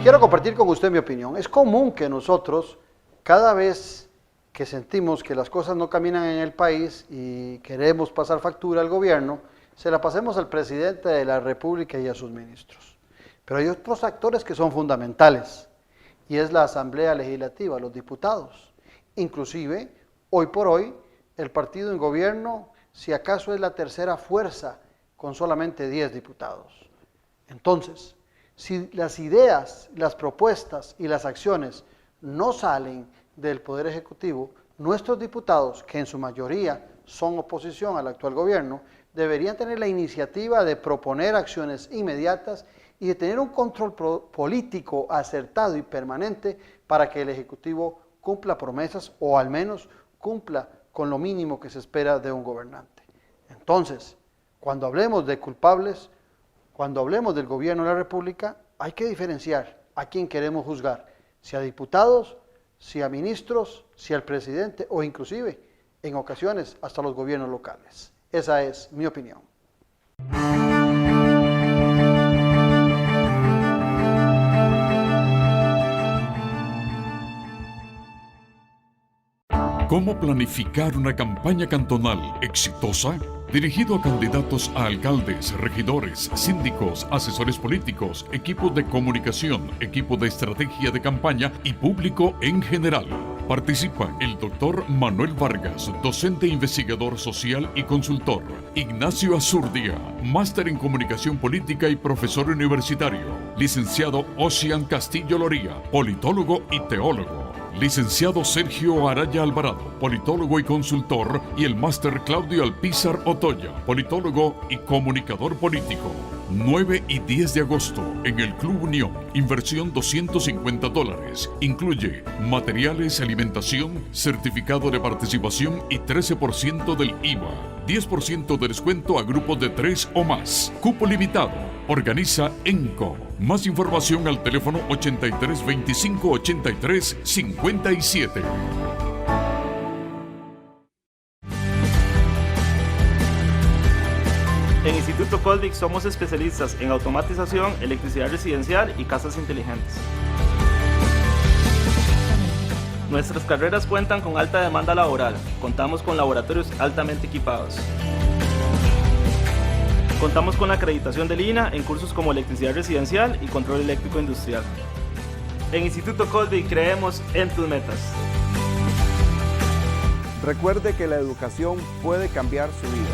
quiero compartir con usted mi opinión. Es común que nosotros, cada vez que sentimos que las cosas no caminan en el país y queremos pasar factura al gobierno, se la pasemos al presidente de la República y a sus ministros. Pero hay otros actores que son fundamentales, y es la Asamblea Legislativa, los diputados. Inclusive, hoy por hoy, el partido en gobierno, si acaso es la tercera fuerza, con solamente 10 diputados. Entonces, si las ideas, las propuestas y las acciones no salen del Poder Ejecutivo, nuestros diputados, que en su mayoría son oposición al actual gobierno, deberían tener la iniciativa de proponer acciones inmediatas y de tener un control político acertado y permanente para que el Ejecutivo cumpla promesas o al menos cumpla con lo mínimo que se espera de un gobernante. Entonces, cuando hablemos de culpables, cuando hablemos del gobierno de la República, hay que diferenciar a quién queremos juzgar, si a diputados, si a ministros, si al presidente o inclusive, en ocasiones, hasta los gobiernos locales. Esa es mi opinión. ¿Cómo planificar una campaña cantonal exitosa? Dirigido a candidatos a alcaldes, regidores, síndicos, asesores políticos, equipos de comunicación, equipo de estrategia de campaña y público en general. Participa el doctor Manuel Vargas, docente investigador social y consultor. Ignacio Azurdia, máster en comunicación política y profesor universitario. Licenciado Ocean Castillo Loría, politólogo y teólogo. Licenciado Sergio Araya Alvarado, politólogo y consultor, y el máster Claudio Alpizar Otoya, politólogo y comunicador político. 9 y 10 de agosto en el Club Unión. Inversión $250. Incluye materiales, alimentación, certificado de participación y 13% del IVA. 10% de descuento a grupos de 3 o más. Cupo limitado. Organiza ENCO. Más información al teléfono 83 25 83 57. En Instituto Colvic somos especialistas en automatización, electricidad residencial y casas inteligentes. Nuestras carreras cuentan con alta demanda laboral. Contamos con laboratorios altamente equipados. Contamos con la acreditación del INAH en cursos como electricidad residencial y control eléctrico industrial. En Instituto Colvic creemos en tus metas. Recuerde que la educación puede cambiar su vida.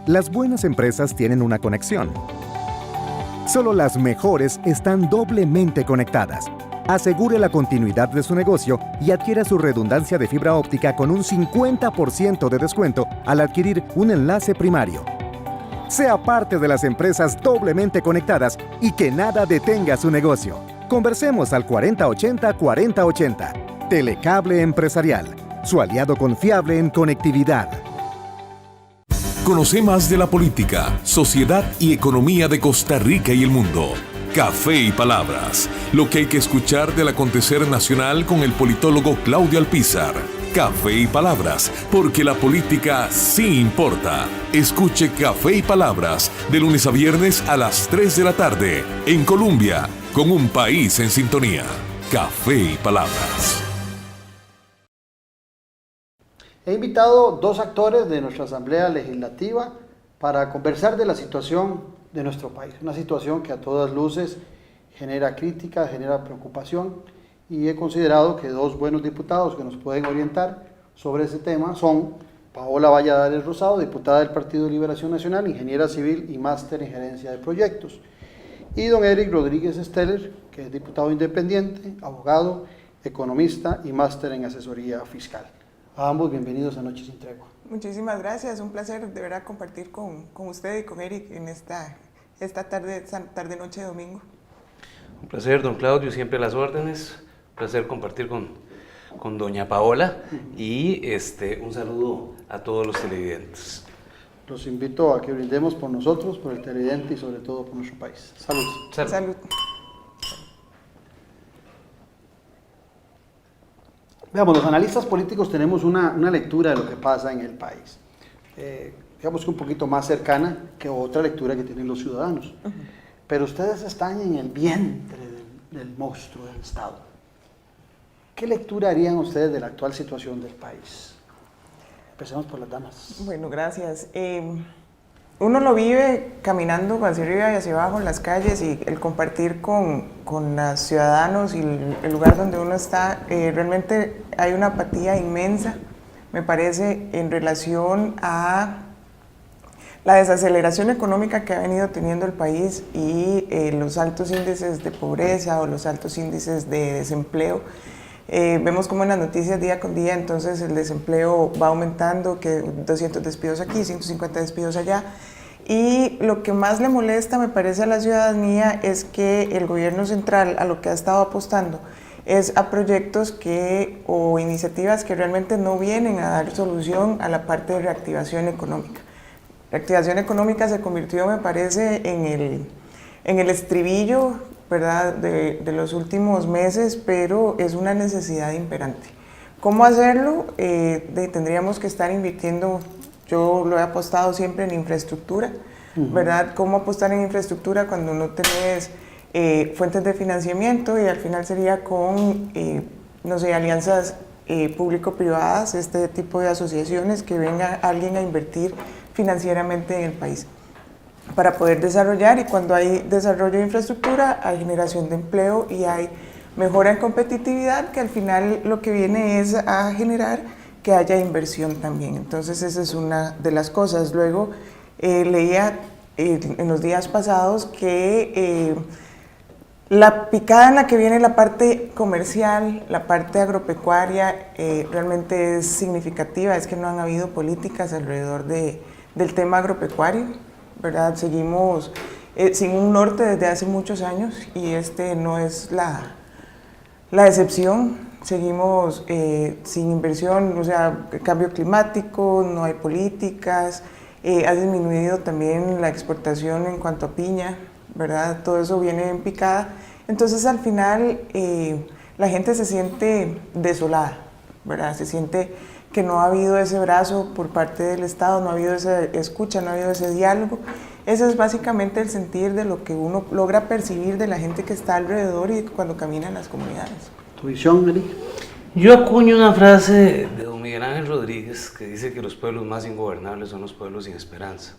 Las buenas empresas tienen una conexión. Solo las mejores están doblemente conectadas. Asegure la continuidad de su negocio y adquiera su redundancia de fibra óptica con un 50% de descuento al adquirir un enlace primario. Sea parte de las empresas doblemente conectadas y que nada detenga su negocio. Conversemos al 4080-4080. Telecable Empresarial, su aliado confiable en conectividad. Conoce más de la política, sociedad y economía de Costa Rica y el mundo. Café y Palabras, lo que hay que escuchar del acontecer nacional con el politólogo Claudio Alpizar. Café y Palabras, porque la política sí importa. Escuche Café y Palabras de lunes a viernes a las 3 de la tarde en Colombia, con un país en sintonía. Café y Palabras. He invitado 2 actores de nuestra Asamblea Legislativa para conversar de la situación de nuestro país. Una situación que a todas luces genera crítica, genera preocupación, y he considerado que 2 buenos diputados que nos pueden orientar sobre ese tema son Paola Valladares Rosado, diputada del Partido de Liberación Nacional, ingeniera civil y máster en gerencia de proyectos, y don Eric Rodríguez Steller, que es diputado independiente, abogado, economista y máster en asesoría fiscal. A ambos bienvenidos a Noche Sin Tregua. Muchísimas gracias, un placer de verdad compartir con usted y con Eric en esta tarde-noche de domingo. Un placer, don Claudio, siempre a las órdenes. Un placer compartir con doña Paola y un saludo a todos los televidentes. Los invito a que brindemos por nosotros, por el televidente y sobre todo por nuestro país. Salud. Salud. Salud. Veamos, los analistas políticos tenemos una lectura de lo que pasa en el país, digamos que un poquito más cercana que otra lectura que tienen los ciudadanos. pero ustedes están en el vientre del monstruo del Estado. ¿Qué lectura harían ustedes de la actual situación del país? Empecemos por las damas. Bueno, gracias. Uno lo vive caminando hacia arriba y hacia abajo en las calles, y el compartir con los ciudadanos y el lugar donde uno está, realmente hay una apatía inmensa, me parece, en relación a la desaceleración económica que ha venido teniendo el país y los altos índices de pobreza o los altos índices de desempleo. Vemos como en las noticias día con día, entonces el desempleo va aumentando, que 200 despidos aquí, 150 despidos allá. Y lo que más le molesta, me parece, a la ciudadanía es que el gobierno central a lo que ha estado apostando es a proyectos o iniciativas que realmente no vienen a dar solución a la parte de reactivación económica. Reactivación económica se convirtió, me parece, en el estribillo, ¿verdad?, de los últimos meses, pero es una necesidad imperante. ¿Cómo hacerlo? Tendríamos que estar invirtiendo, yo lo he apostado siempre en infraestructura, ¿verdad? ¿Cómo apostar en infraestructura cuando no tenés fuentes de financiamiento? Y al final sería con, no sé, alianzas público-privadas, este tipo de asociaciones, que venga alguien a invertir financieramente en el país, para poder desarrollar, y cuando hay desarrollo de infraestructura hay generación de empleo y hay mejora en competitividad, que al final lo que viene es a generar que haya inversión también. Entonces esa es una de las cosas. Luego leía en los días pasados que la picada en la que viene la parte comercial, la parte agropecuaria, realmente es significativa. Es que no han habido políticas alrededor del tema agropecuario, ¿verdad? Seguimos sin un norte desde hace muchos años, y este no es la excepción. Seguimos sin inversión, o sea, cambio climático, no hay políticas, ha disminuido también la exportación en cuanto a piña, ¿verdad? Todo eso viene en picada. Entonces al final la gente se siente desolada, ¿verdad? Se siente que no ha habido ese brazo por parte del Estado, no ha habido esa escucha, no ha habido ese diálogo. Ese es básicamente el sentir de lo que uno logra percibir de la gente que está alrededor y cuando camina en las comunidades. ¿Tu visión, Eli? Yo acuño una frase de don Miguel Ángel Rodríguez que dice que los pueblos más ingobernables son los pueblos sin esperanza.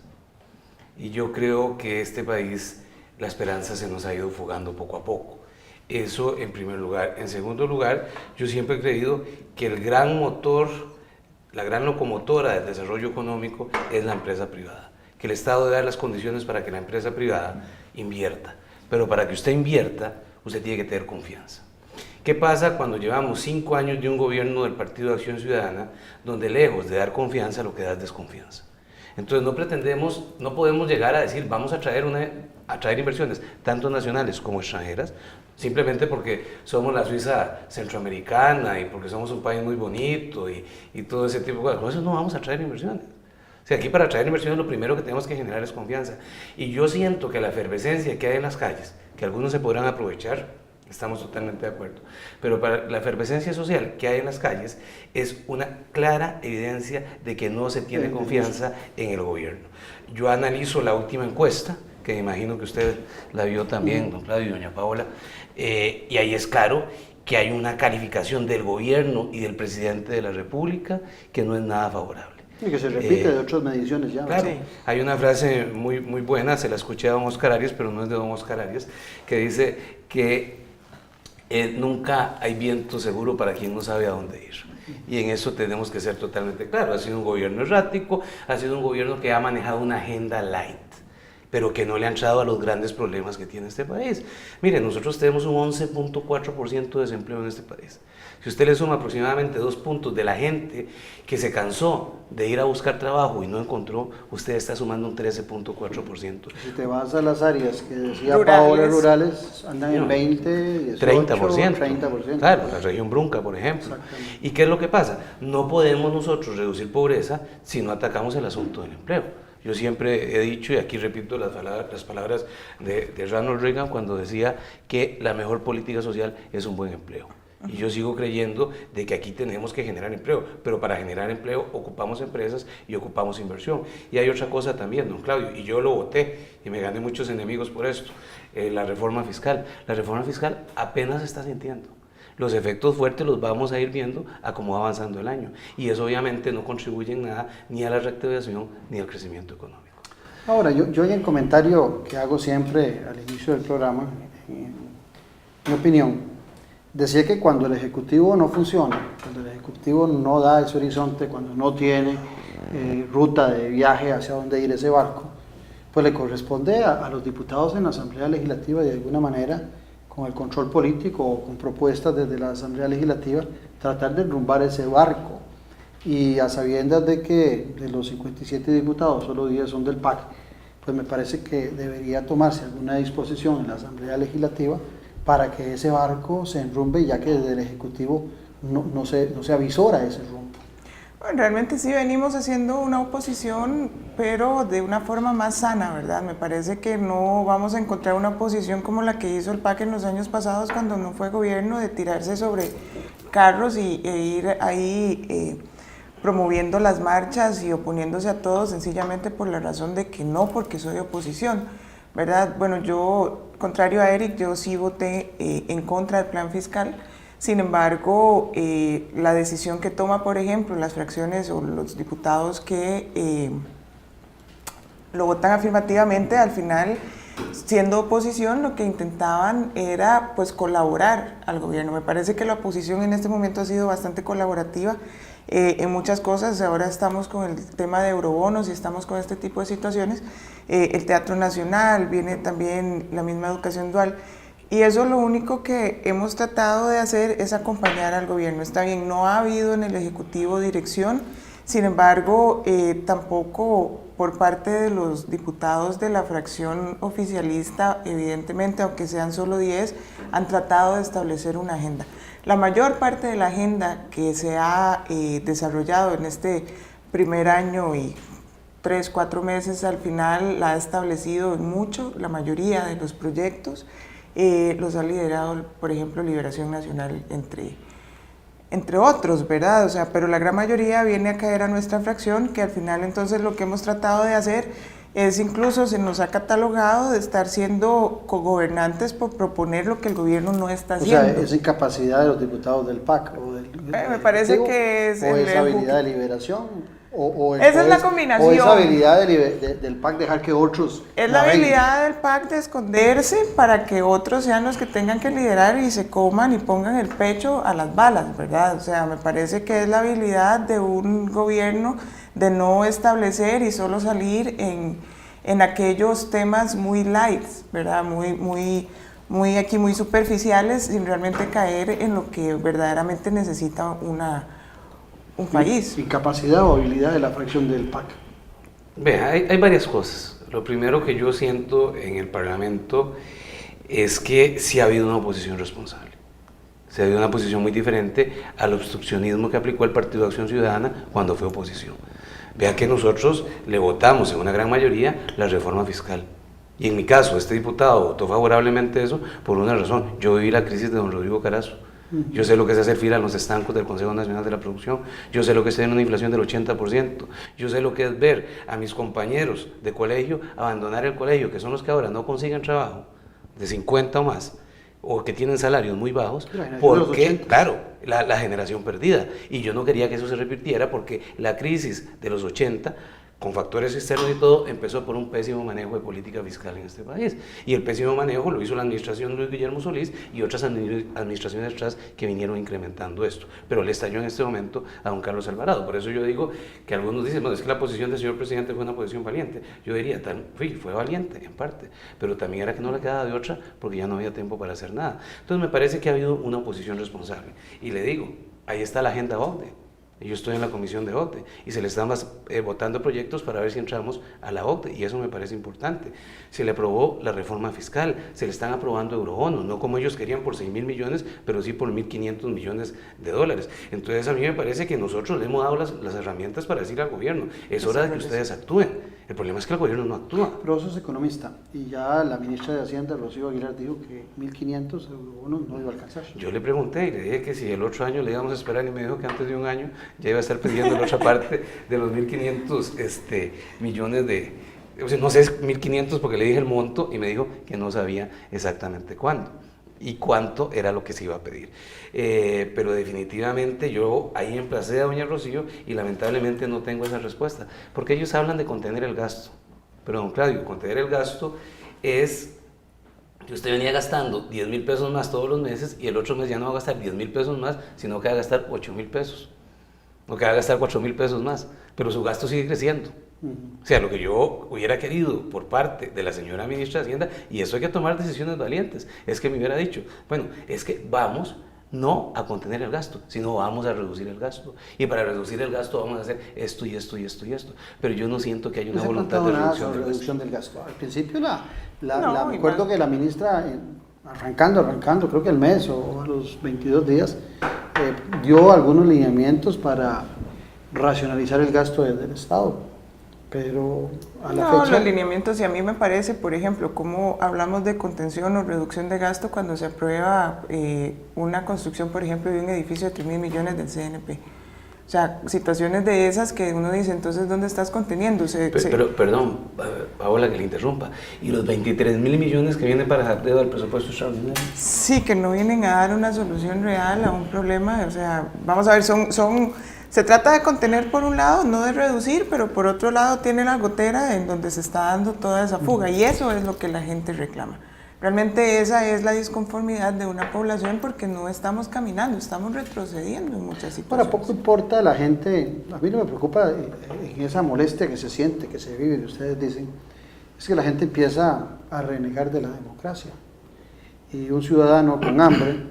Y yo creo que este país, la esperanza se nos ha ido fugando poco a poco. Eso en primer lugar. En segundo lugar, yo siempre he creído que el gran motor, la gran locomotora del desarrollo económico es la empresa privada. Que el Estado debe dar las condiciones para que la empresa privada invierta. Pero para que usted invierta, usted tiene que tener confianza. ¿Qué pasa cuando llevamos 5 años de un gobierno del Partido de Acción Ciudadana, donde lejos de dar confianza, lo que da es desconfianza? Entonces no podemos llegar a decir vamos a traer inversiones, tanto nacionales como extranjeras, simplemente porque somos la Suiza centroamericana y porque somos un país muy bonito y todo ese tipo de cosas. Con eso no vamos a traer inversiones. O sea, aquí para traer inversiones lo primero que tenemos que generar es confianza. Y yo siento que la efervescencia que hay en las calles, que algunos se podrán aprovechar, estamos totalmente de acuerdo, pero para la efervescencia social que hay en las calles es una clara evidencia de que no se tiene confianza en el gobierno. Yo analizo la última encuesta, que me imagino que usted la vio también, don Claudio y doña Paola, y ahí es claro que hay una calificación del gobierno y del presidente de la República que no es nada favorable. Y que se repite de otras mediciones ya. Claro, sí. Hay una frase muy buena, se la escuché a don Oscar Arias, pero no es de don Oscar Arias, que dice que nunca hay viento seguro para quien no sabe a dónde ir. Y en eso tenemos que ser totalmente claros. Ha sido un gobierno errático, ha sido un gobierno que ha manejado una agenda light, pero que no le ha entrado a los grandes problemas que tiene este país. Miren, nosotros tenemos un 11.4% de desempleo en este país. Si usted le suma aproximadamente 2 puntos de la gente que se cansó de ir a buscar trabajo y no encontró, usted está sumando un 13.4%. Si te vas a las áreas que decía Rurales. Paola, rurales, andan en 20, 18, 30%. Claro, la región Brunca, por ejemplo. ¿Y qué es lo que pasa? No podemos nosotros reducir pobreza si no atacamos el asunto del empleo. Yo siempre he dicho, y aquí repito las palabras de Ronald Reagan cuando decía que la mejor política social es un buen empleo. Y yo sigo creyendo de que aquí tenemos que generar empleo, pero para generar empleo ocupamos empresas y ocupamos inversión. Y hay otra cosa también, don Claudio, y yo lo voté y me gané muchos enemigos por esto, la reforma fiscal. La reforma fiscal apenas se está sintiendo. Los efectos fuertes los vamos a ir viendo a cómo va avanzando el año. Y eso obviamente no contribuye en nada ni a la reactivación ni al crecimiento económico. Ahora, yo en el comentario que hago siempre al inicio del programa, en mi opinión, decía que cuando el Ejecutivo no funciona, cuando el Ejecutivo no da ese horizonte, cuando no tiene ruta de viaje hacia dónde ir ese barco, pues le corresponde a los diputados en la Asamblea Legislativa de alguna manera, con el control político o con propuestas desde la Asamblea Legislativa, tratar de enrumbar ese barco. Y a sabiendas de que de los 57 diputados solo 10 son del PAC, pues me parece que debería tomarse alguna disposición en la Asamblea Legislativa para que ese barco se enrumbe, ya que desde el Ejecutivo no se avisora ese rumbo. Bueno, realmente sí venimos haciendo una oposición, pero de una forma más sana, ¿verdad? Me parece que no vamos a encontrar una oposición como la que hizo el PAC en los años pasados cuando no fue gobierno, de tirarse sobre carros e ir ahí promoviendo las marchas y oponiéndose a todo sencillamente por la razón de que no, porque soy oposición, ¿verdad? Bueno, yo, contrario a Eric, yo sí voté en contra del plan fiscal. Sin embargo, la decisión que toma, por ejemplo, las fracciones o los diputados que lo votan afirmativamente, al final, siendo oposición, lo que intentaban era pues colaborar al gobierno. Me parece que la oposición en este momento ha sido bastante colaborativa en muchas cosas. Ahora estamos con el tema de eurobonos y estamos con este tipo de situaciones. El Teatro Nacional, viene también la misma educación dual. Y eso lo único que hemos tratado de hacer es acompañar al gobierno. Está bien, no ha habido en el Ejecutivo dirección, sin embargo, tampoco por parte de los diputados de la fracción oficialista, evidentemente, aunque sean solo 10, han tratado de establecer una agenda. La mayor parte de la agenda que se ha desarrollado en este primer año y 3, 4 meses, al final la ha establecido en mucho, la mayoría de los proyectos. Los ha liderado, por ejemplo, Liberación Nacional, entre otros, ¿verdad? O sea, pero la gran mayoría viene a caer a nuestra fracción, que al final entonces lo que hemos tratado de hacer es, incluso se nos ha catalogado de estar siendo cogobernantes por proponer lo que el gobierno no está haciendo. O sea, ¿es incapacidad de los diputados del PAC o del me parece que es... ¿O es habilidad de liberación? Esa es la combinación. ¿O es habilidad del PAC dejar que otros Es la habilidad del PAC de esconderse para que otros sean los que tengan que liderar y se coman y pongan el pecho a las balas, ¿verdad? O sea, me parece que es la habilidad de un gobierno de no establecer y solo salir en aquellos temas muy light, ¿verdad? Muy superficiales, sin realmente caer en lo que verdaderamente necesita un país. ¿Incapacidad o habilidad de la fracción del PAC? Vea, hay varias cosas. Lo primero que yo siento en el Parlamento es que sí ha habido una oposición responsable. Se ha habido una posición muy diferente al obstruccionismo que aplicó el Partido Acción Ciudadana cuando fue oposición. Vea que nosotros le votamos en una gran mayoría la reforma fiscal. Y en mi caso, este diputado votó favorablemente eso por una razón. Yo viví la crisis de don Rodrigo Carazo. Yo sé lo que es hacer fila en los estancos del Consejo Nacional de la Producción, yo sé lo que es tener una inflación del 80%, yo sé lo que es ver a mis compañeros de colegio abandonar el colegio, que son los que ahora no consiguen trabajo, de 50 o más, o que tienen salarios muy bajos, porque, claro, la generación perdida. Y yo no quería que eso se repitiera porque la crisis de los 80, con factores externos y todo, empezó por un pésimo manejo de política fiscal en este país. Y el pésimo manejo lo hizo la administración de Luis Guillermo Solís y otras administraciones atrás que vinieron incrementando esto. Pero le estalló en este momento a don Carlos Alvarado. Por eso yo digo que algunos dicen, bueno, es que la posición del señor presidente fue una posición valiente. Yo diría, fue valiente en parte, pero también era que no le quedaba de otra porque ya no había tiempo para hacer nada. Entonces me parece que ha habido una oposición responsable. Y le digo, ahí está la agenda OCDE. Yo estoy en la comisión de OCDE y se le están votando proyectos para ver si entramos a la OCDE y eso me parece importante. Se le aprobó la reforma fiscal, se le están aprobando eurobonos, no como ellos querían por 6.000 millones, pero sí por 1.500 millones de dólares. Entonces a mí me parece que nosotros le hemos dado las herramientas para decir al gobierno, es hora de que ustedes actúen. El problema es que el gobierno no actúa. Pero vos sos economista y ya la ministra de Hacienda, Rocío Aguilar, dijo que 1.500 bonos no iba a alcanzar. Yo le pregunté y le dije que si el otro año le íbamos a esperar y me dijo que antes de un año ya iba a estar pidiendo la otra parte de los 1.500 millones de... O sea, no sé, 1.500 porque le dije el monto y me dijo que no sabía exactamente cuándo y cuánto era lo que se iba a pedir. Pero definitivamente yo ahí emplacé a doña Rocío y lamentablemente no tengo esa respuesta, porque ellos hablan de contener el gasto. Pero don Claudio, contener el gasto es que usted venía gastando 10,000 pesos más todos los meses y el otro mes ya no va a gastar 10,000 pesos más, sino que va a gastar 8,000 pesos, o que va a gastar 4,000 pesos más, pero su gasto sigue creciendo. O sea, lo que yo hubiera querido por parte de la señora ministra de Hacienda, y eso hay que tomar decisiones valientes, es que me hubiera dicho, bueno, es que vamos no a contener el gasto, sino vamos a reducir el gasto. Y para reducir el gasto vamos a hacer esto y esto y esto y esto. Pero yo no siento que haya una voluntad de reducción del gasto. Al principio me acuerdo que la ministra, arrancando, creo que el mes o a los 22 días, dio algunos lineamientos para racionalizar el gasto del Estado. Pero a la fecha... los lineamientos, y a mí me parece, por ejemplo, cómo hablamos de contención o reducción de gasto cuando se aprueba una construcción, por ejemplo, de un edificio de 3,000 millones del CNP. O sea, situaciones de esas que uno dice, entonces, ¿dónde estás conteniendo? Pero, perdón, Paola, que le interrumpa. ¿Y los 23,000 millones que vienen para Jardeo del presupuesto extraordinario? Sí, que no vienen a dar una solución real a un problema. O sea, vamos a ver, se trata de contener por un lado, no de reducir, pero por otro lado tiene la gotera en donde se está dando toda esa fuga, y eso es lo que la gente reclama. Realmente esa es la disconformidad de una población porque no estamos caminando, estamos retrocediendo en muchas situaciones. Ahora, poco importa a la gente, a mí no me preocupa en esa molestia que se siente, que se vive, que ustedes dicen, es que la gente empieza a renegar de la democracia. Y un ciudadano con hambre,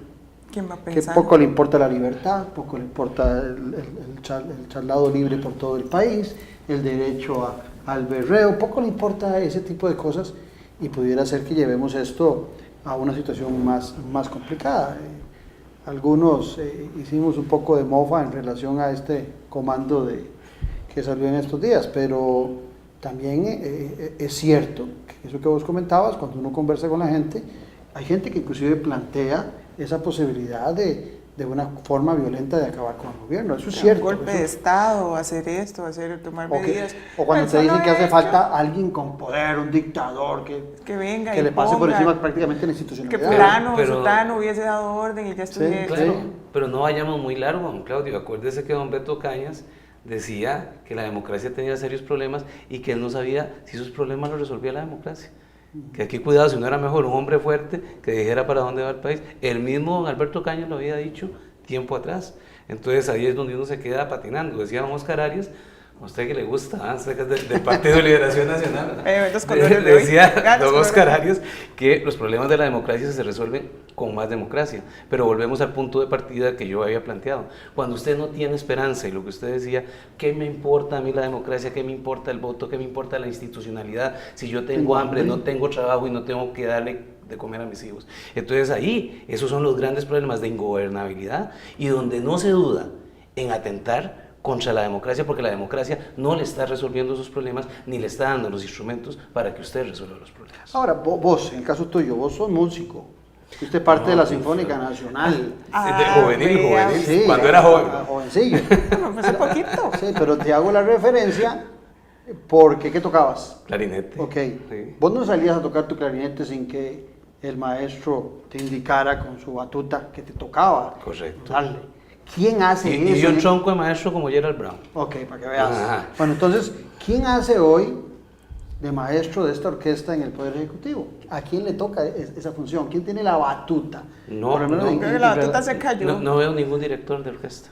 ¿quién va a que pensar? poco le importa la libertad, poco le importa el traslado libre por todo el país, el derecho al berreo, poco le importa ese tipo de cosas, y pudiera ser que llevemos esto a una situación más complicada. Algunos hicimos un poco de mofa en relación a este comando que salió en estos días, pero también es cierto, que eso que vos comentabas, cuando uno conversa con la gente, hay gente que inclusive plantea esa posibilidad de una forma violenta de acabar con el gobierno. Eso es cierto. Un golpe de Estado, hacer esto, tomar medidas. O cuando te dicen que hace falta alguien con poder, un dictador, que venga que le pase por encima prácticamente la institucionalidad. Que fulano o sutano hubiese dado orden y ya estuviera. Sí, claro, pero no vayamos muy largo, don Claudio. Acuérdese que don Beto Cañas decía que la democracia tenía serios problemas y que él no sabía si esos problemas los resolvía la democracia. Que aquí cuidado, si no era mejor un hombre fuerte que dijera para dónde va el país. El mismo don Alberto Cañas lo había dicho tiempo atrás. Entonces ahí es donde uno se queda patinando. Decía don Oscar Arias, a usted que le gusta, usted que es del Partido de Liberación Nacional, decía don Oscar Arias que los problemas de la democracia se resuelven con más democracia. Pero volvemos al punto de partida que yo había planteado. Cuando usted no tiene esperanza, y lo que usted decía, ¿qué me importa a mí la democracia? ¿Qué me importa el voto? ¿Qué me importa la institucionalidad? Si yo tengo hambre, no tengo trabajo y no tengo que darle de comer a mis hijos. Entonces ahí, esos son los grandes problemas de ingobernabilidad, y donde no se duda en atentar contra la democracia, porque la democracia no le está resolviendo esos problemas, ni le está dando los instrumentos para que usted resuelva los problemas. Ahora, vos, en el caso tuyo, vos sos músico. Usted parte de la Sinfónica Nacional. Juvenil, sí, cuando era joven. Jovencillo. Bueno, pues hace poquito. Sí, pero te hago la referencia porque, ¿qué tocabas? Clarinete. Ok. Sí. Vos no salías a tocar tu clarinete sin que el maestro te indicara con su batuta que te tocaba. Correcto. Darle. ¿Quién hace eso? Y yo un tronco de maestro como Gerald Brown. Ok, para que veas. Ajá. Bueno, entonces, ¿quién hace hoy de maestro de esta orquesta en el Poder Ejecutivo? ¿A quién le toca esa función? ¿Quién tiene la batuta? No, por lo menos creo que la batuta se cayó. No veo ningún director de orquesta.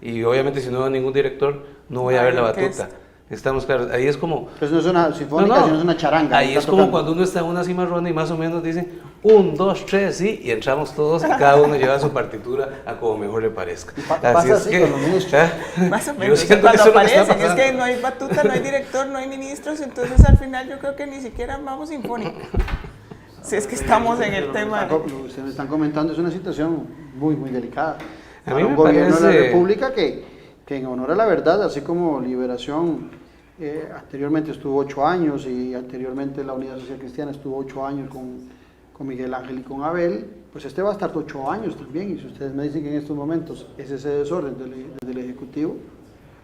Y obviamente si no veo ningún director, no voy a ver la batuta. Estamos claros, ahí es como... Pues no es una sinfónica, sino es una charanga. Ahí es como cuando uno está en una cimarrona y más o menos dicen 1, 2, 3, sí, y entramos todos y cada uno lleva su partitura a como mejor le parezca. Pasa así con los ministros. Más o menos, cuando aparecen, es que no hay batuta, no hay director, no hay ministros, entonces al final yo creo que ni siquiera vamos sinfónico. Si es que estamos en el tema. Lo que ustedes están comentando es una situación muy delicada. A mí un me gobierno de la parece... República que en honor a la verdad, así como Liberación anteriormente estuvo 8 años y anteriormente la Unidad Social Cristiana estuvo 8 años con Miguel Ángel y con Abel, pues este va a estar 8 años también, y si ustedes me dicen que en estos momentos es ese desorden del Ejecutivo,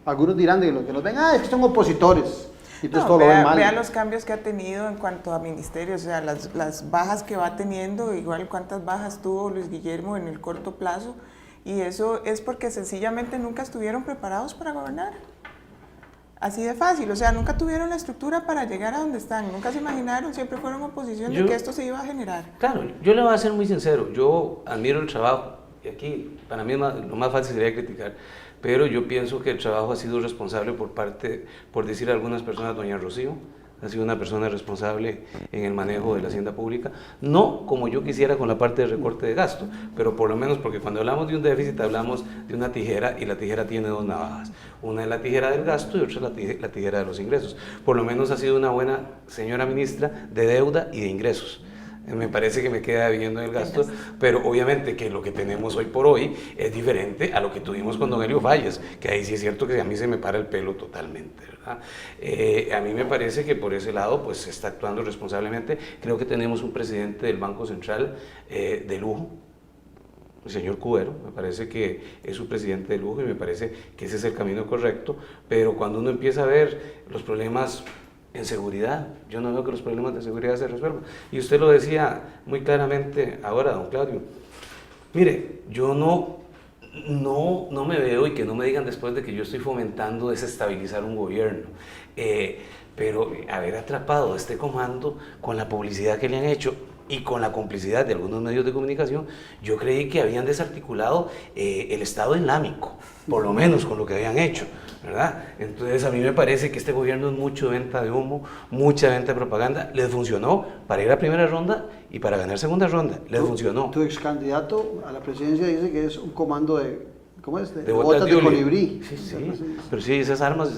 algunos dirán de los que nos ven, es que son opositores, y entonces todo lo ven mal. Vea los cambios que ha tenido en cuanto a ministerios, o sea, las bajas que va teniendo, igual cuántas bajas tuvo Luis Guillermo en el corto plazo, y eso es porque sencillamente nunca estuvieron preparados para gobernar. Así de fácil, o sea, nunca tuvieron la estructura para llegar a donde están, nunca se imaginaron, siempre fueron oposición de que esto se iba a generar. Claro, yo le voy a ser muy sincero, yo admiro el trabajo, y aquí para mí lo más fácil sería criticar, pero yo pienso que el trabajo ha sido responsable por decir a algunas personas, doña Rocío, ha sido una persona responsable en el manejo de la hacienda pública, no como yo quisiera con la parte de recorte de gasto, pero por lo menos porque cuando hablamos de un déficit hablamos de una tijera, y la tijera tiene 2 navajas, una es la tijera del gasto y otra es la tijera de los ingresos. Por lo menos ha sido una buena señora ministra de deuda y de ingresos. Me parece que me queda viendo el gasto, pero obviamente que lo que tenemos hoy por hoy es diferente a lo que tuvimos con don Helio Falles, que ahí sí es cierto que a mí se me para el pelo totalmente, ¿verdad? A mí me parece que por ese lado pues se está actuando responsablemente. Creo que tenemos un presidente del Banco Central de lujo, el señor Cubero, me parece que es un presidente de lujo y me parece que ese es el camino correcto, pero cuando uno empieza a ver los problemas en seguridad, yo no veo que los problemas de seguridad se resuelvan. Y usted lo decía muy claramente ahora, don Claudio. Mire, yo no me veo, y que no me digan después de que yo estoy fomentando desestabilizar un gobierno, pero haber atrapado a este comando con la publicidad que le han hecho y con la complicidad de algunos medios de comunicación, yo creí que habían desarticulado el Estado Islámico, por lo menos con lo que habían hecho, ¿verdad? Entonces a mí me parece que este gobierno es mucho venta de humo, mucha venta de propaganda. Les funcionó para ir a primera ronda y para ganar segunda ronda, les funcionó. Tu ex candidato a la presidencia dice que es un comando de... ¿Cómo es? De botas de colibrí. Sí, pero sí, esas armas,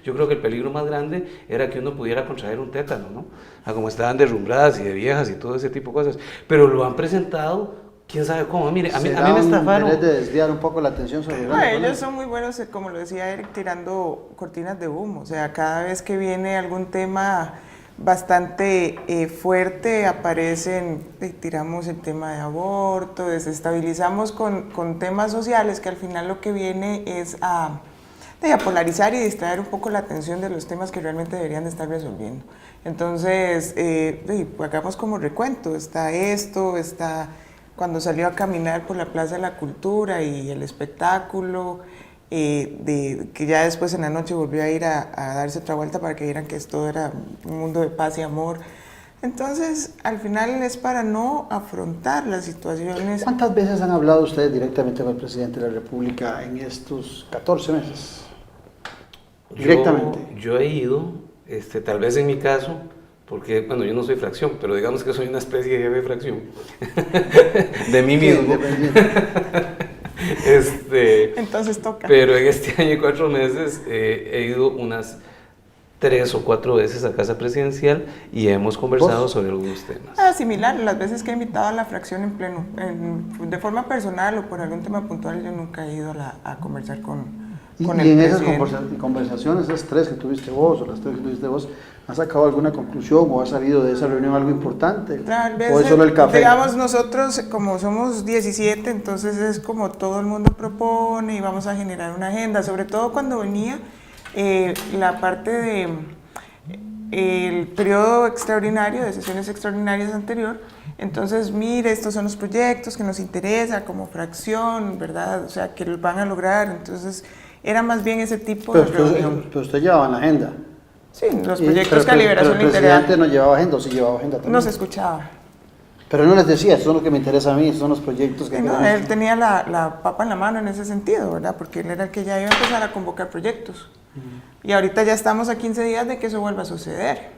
yo creo que el peligro más grande era que uno pudiera contraer un tétano, ¿no? Como estaban derrumbradas y de viejas y todo ese tipo de cosas, pero lo han presentado, quién sabe cómo. Mire, a mí me estafaron. De desviar un poco la atención sobre ellos son muy buenos, como lo decía Eric, tirando cortinas de humo, o sea, cada vez que viene algún tema bastante fuerte, aparecen, tiramos el tema de aborto, desestabilizamos con temas sociales que al final lo que viene es a polarizar y distraer un poco la atención de los temas que realmente deberían de estar resolviendo. Entonces, hagamos como recuento, está esto, está cuando salió a caminar por la Plaza de la Cultura y el espectáculo, que ya después en la noche volvió a ir a darse otra vuelta para que vieran que esto era un mundo de paz y amor. Entonces, al final es para no afrontar las situaciones. ¿Cuántas veces han hablado ustedes directamente con el presidente de la República en estos 14 meses? Directamente. Yo he ido, tal vez en mi caso, porque, bueno, yo no soy fracción, pero digamos que soy una especie de jefe de fracción de mí mismo. Entonces toca. Pero en este año y 4 meses he ido unas 3 o 4 veces a Casa Presidencial y hemos conversado sobre algunos temas. Similar, las veces que he invitado a la fracción en pleno, de forma personal o por algún tema puntual, yo nunca he ido a conversar con el presidente. Y en esas conversaciones, esas 3 que tuviste vos o las 3 que tuviste vos, ¿has sacado alguna conclusión o ha salido de esa reunión algo importante? ¿O es solo el café? Digamos, nosotros como somos 17, entonces es como todo el mundo propone y vamos a generar una agenda, sobre todo cuando venía la parte de el periodo extraordinario, de sesiones extraordinarias anterior. Entonces, mire, estos son los proyectos que nos interesan como fracción, ¿verdad? O sea, que los van a lograr. Entonces, era más bien ese tipo de reunión. Pero usted llevaba la agenda. Sí, los proyectos que a Liberación le interesan. ¿El presidente no llevaba agenda o sí llevaba agenda también? No se escuchaba. Pero no les decía, estos son los que me interesan a mí, estos son los proyectos que... No, él tenía la papa en la mano en ese sentido, ¿verdad? Porque él era el que ya iba a empezar a convocar proyectos. Y ahorita ya estamos a 15 días de que eso vuelva a suceder,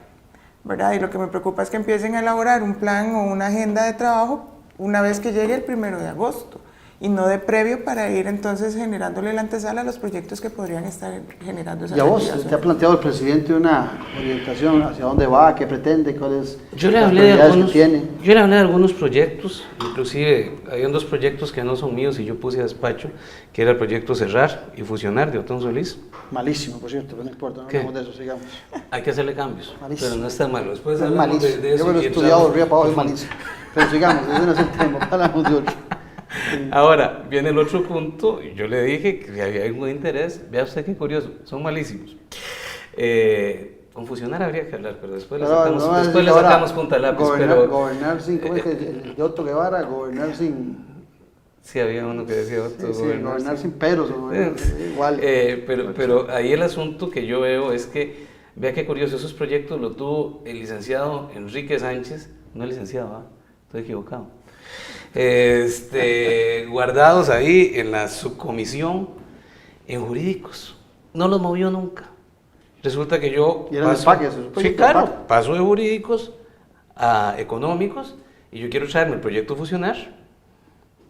¿verdad? Y lo que me preocupa es que empiecen a elaborar un plan o una agenda de trabajo una vez que llegue el 1 de agosto. y no de previo para ir entonces generándole la antesala a los proyectos que podrían estar generando esas ¿Y a vos actividades. te ha planteado el presidente una orientación hacia dónde va, qué pretende, cuáles Yo le las hablé de prioridades algunos, que tiene? yo le hablé de algunos proyectos, inclusive hay 2 proyectos que no son míos y yo puse a despacho, que era el proyecto Cerrar y Fusionar de Otón Solís. Malísimo, por cierto, pero no importa, no ¿Qué? hablamos de eso, sigamos. Hay que hacerle cambios, Malísimo. pero no está malo. Después Es hablamos malísimo. de eso. Yo me lo he y estudiado de entramos- arriba para abajo, es malísimo. Pero sigamos, ese no es el tema, hablamos de otro. Ahora, viene el otro punto, y yo le dije que había algún interés, vea usted qué curioso, son malísimos. Con Fusionar habría que hablar, pero después le Pero sacamos, no va a después decir le ahora, sacamos punta al lápiz. gobernar sin, ¿cómo es que el de Otto Guevara? Gobernar sin... Sí, había uno que decía otro. Sí, gobernar sin peros, o igual. Pero ahí el asunto que yo veo es que, vea qué curioso, esos proyectos lo tuvo el licenciado Enrique Sánchez, no el licenciado, ¿ah? Estoy equivocado. Guardados ahí en la subcomisión en jurídicos, no los movió nunca. Resulta que yo Y eran despaques, esos sí, proyectos claro, aparte. paso de jurídicos a económicos y yo quiero traerme el proyecto Fusionar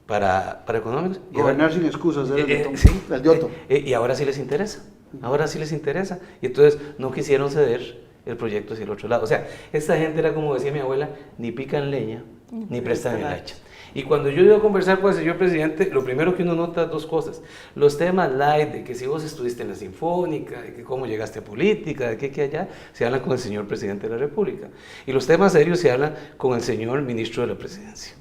para económicos. Y Gobernar sin excusas, era el de Tom- sí, el de Otto. y ahora sí les interesa, ahora sí les interesa. Y entonces no quisieron ceder el proyecto hacia el otro lado. O sea, esta gente era como decía mi abuela, ni pican leña, ni prestan el hacha. Y cuando yo iba a conversar con el señor presidente, lo primero que uno nota es 2 cosas. Los temas light, de que si vos estuviste en la Sinfónica, de que cómo llegaste a política, de que allá, se hablan con el señor presidente de la República. Y los temas serios se hablan con el señor ministro de la Presidencia.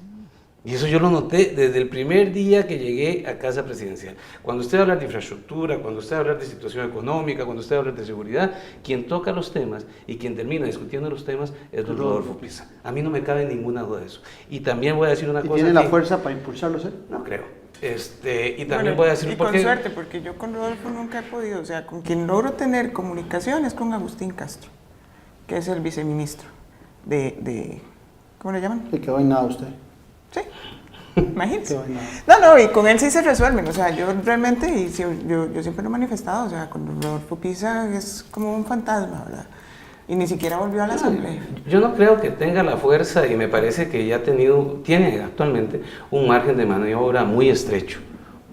Y eso yo lo noté desde el primer día que llegué a Casa Presidencial. Cuando usted habla de infraestructura, cuando usted habla de situación económica, cuando usted habla de seguridad, quien toca los temas y quien termina discutiendo los temas es don Rodolfo Pisa. A mí no me cabe ninguna duda de eso. Y también voy a decir una ¿Y cosa. tiene la aquí. fuerza para impulsarlos él? No creo. Y también Bueno, voy a decir y con suerte, porque yo con Rodolfo nunca he podido, o sea, con quien logro tener comunicación es con Agustín Castro, que es el viceministro de ¿cómo le llaman? Le quedó en nada a usted. Sí, imagínense. Quedó en nada. No, y con él sí se resuelven, o sea, yo realmente, y yo siempre lo he manifestado, o sea, con Rodolfo Pisa es como un fantasma, ¿verdad? Y ni siquiera volvió a la asamblea. Yo no creo que tenga la fuerza y me parece que ya tiene actualmente un margen de maniobra muy estrecho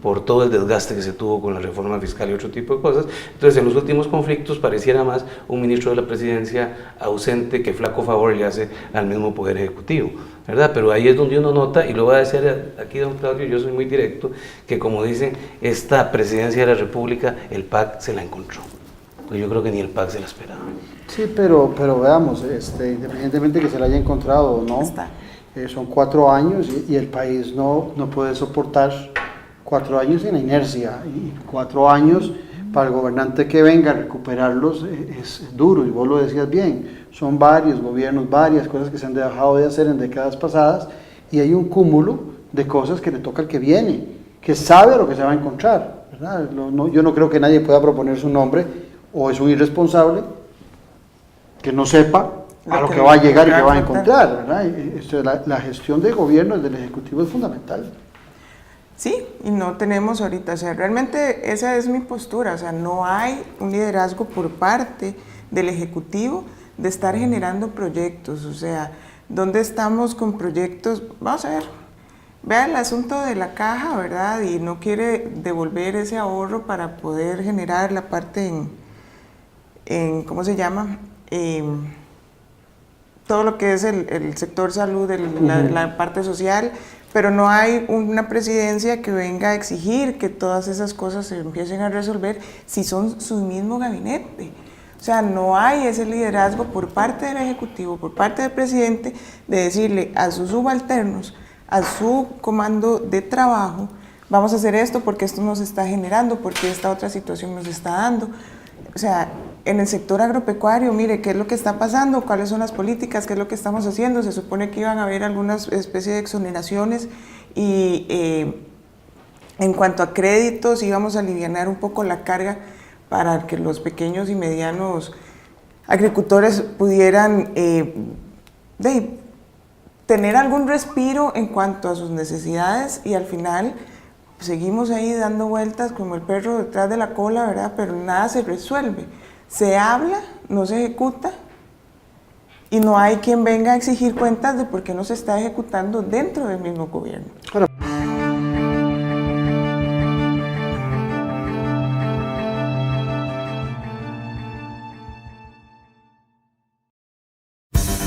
por todo el desgaste que se tuvo con la reforma fiscal y otro tipo de cosas. Entonces, en los últimos conflictos pareciera más un ministro de la presidencia ausente que flaco favor le hace al mismo poder ejecutivo, ¿verdad? Pero ahí es donde uno nota, y lo voy a decir aquí, don Claudio, yo soy muy directo, que como dicen, esta presidencia de la República, el PAC se la encontró. Pues yo creo que ni el PAC se la esperaba. Sí, pero veamos, independientemente que se la haya encontrado o no, Está. son 4 años y el país no puede soportar 4 años en la inercia. Y 4 años para el gobernante que venga a recuperarlos es duro, y vos lo decías bien. Son varios gobiernos, varias cosas que se han dejado de hacer en décadas pasadas, y hay un cúmulo de cosas que le toca al que viene, que sabe lo que se va a encontrar, ¿verdad? Yo no creo que nadie pueda proponer su nombre, o es un irresponsable que no sepa a lo que va a llegar y que va a encontrar, ¿verdad? La gestión de gobierno del Ejecutivo es fundamental. Sí, y no tenemos ahorita, o sea, realmente esa es mi postura, o sea, no hay un liderazgo por parte del Ejecutivo de estar generando proyectos, o sea, ¿dónde estamos con proyectos? Vamos a ver, vea el asunto de la caja, ¿verdad? Y no quiere devolver ese ahorro para poder generar la parte en ¿cómo se llama? Todo lo que es el sector salud, la parte social, pero no hay una presidencia que venga a exigir que todas esas cosas se empiecen a resolver si son su mismo gabinete. O sea, no hay ese liderazgo por parte del Ejecutivo, por parte del presidente, de decirle a sus subalternos, a su comando de trabajo, vamos a hacer esto porque esto nos está generando, porque esta otra situación nos está dando. O sea, en el sector agropecuario, mire, ¿qué es lo que está pasando? ¿Cuáles son las políticas? ¿Qué es lo que estamos haciendo? Se supone que iban a haber algunas especies de exoneraciones y en cuanto a créditos íbamos a alivianar un poco la carga para que los pequeños y medianos agricultores pudieran tener algún respiro en cuanto a sus necesidades, y al final seguimos ahí dando vueltas como el perro detrás de la cola, ¿verdad? Pero nada se resuelve. Se habla, no se ejecuta, y no hay quien venga a exigir cuentas de por qué no se está ejecutando dentro del mismo gobierno.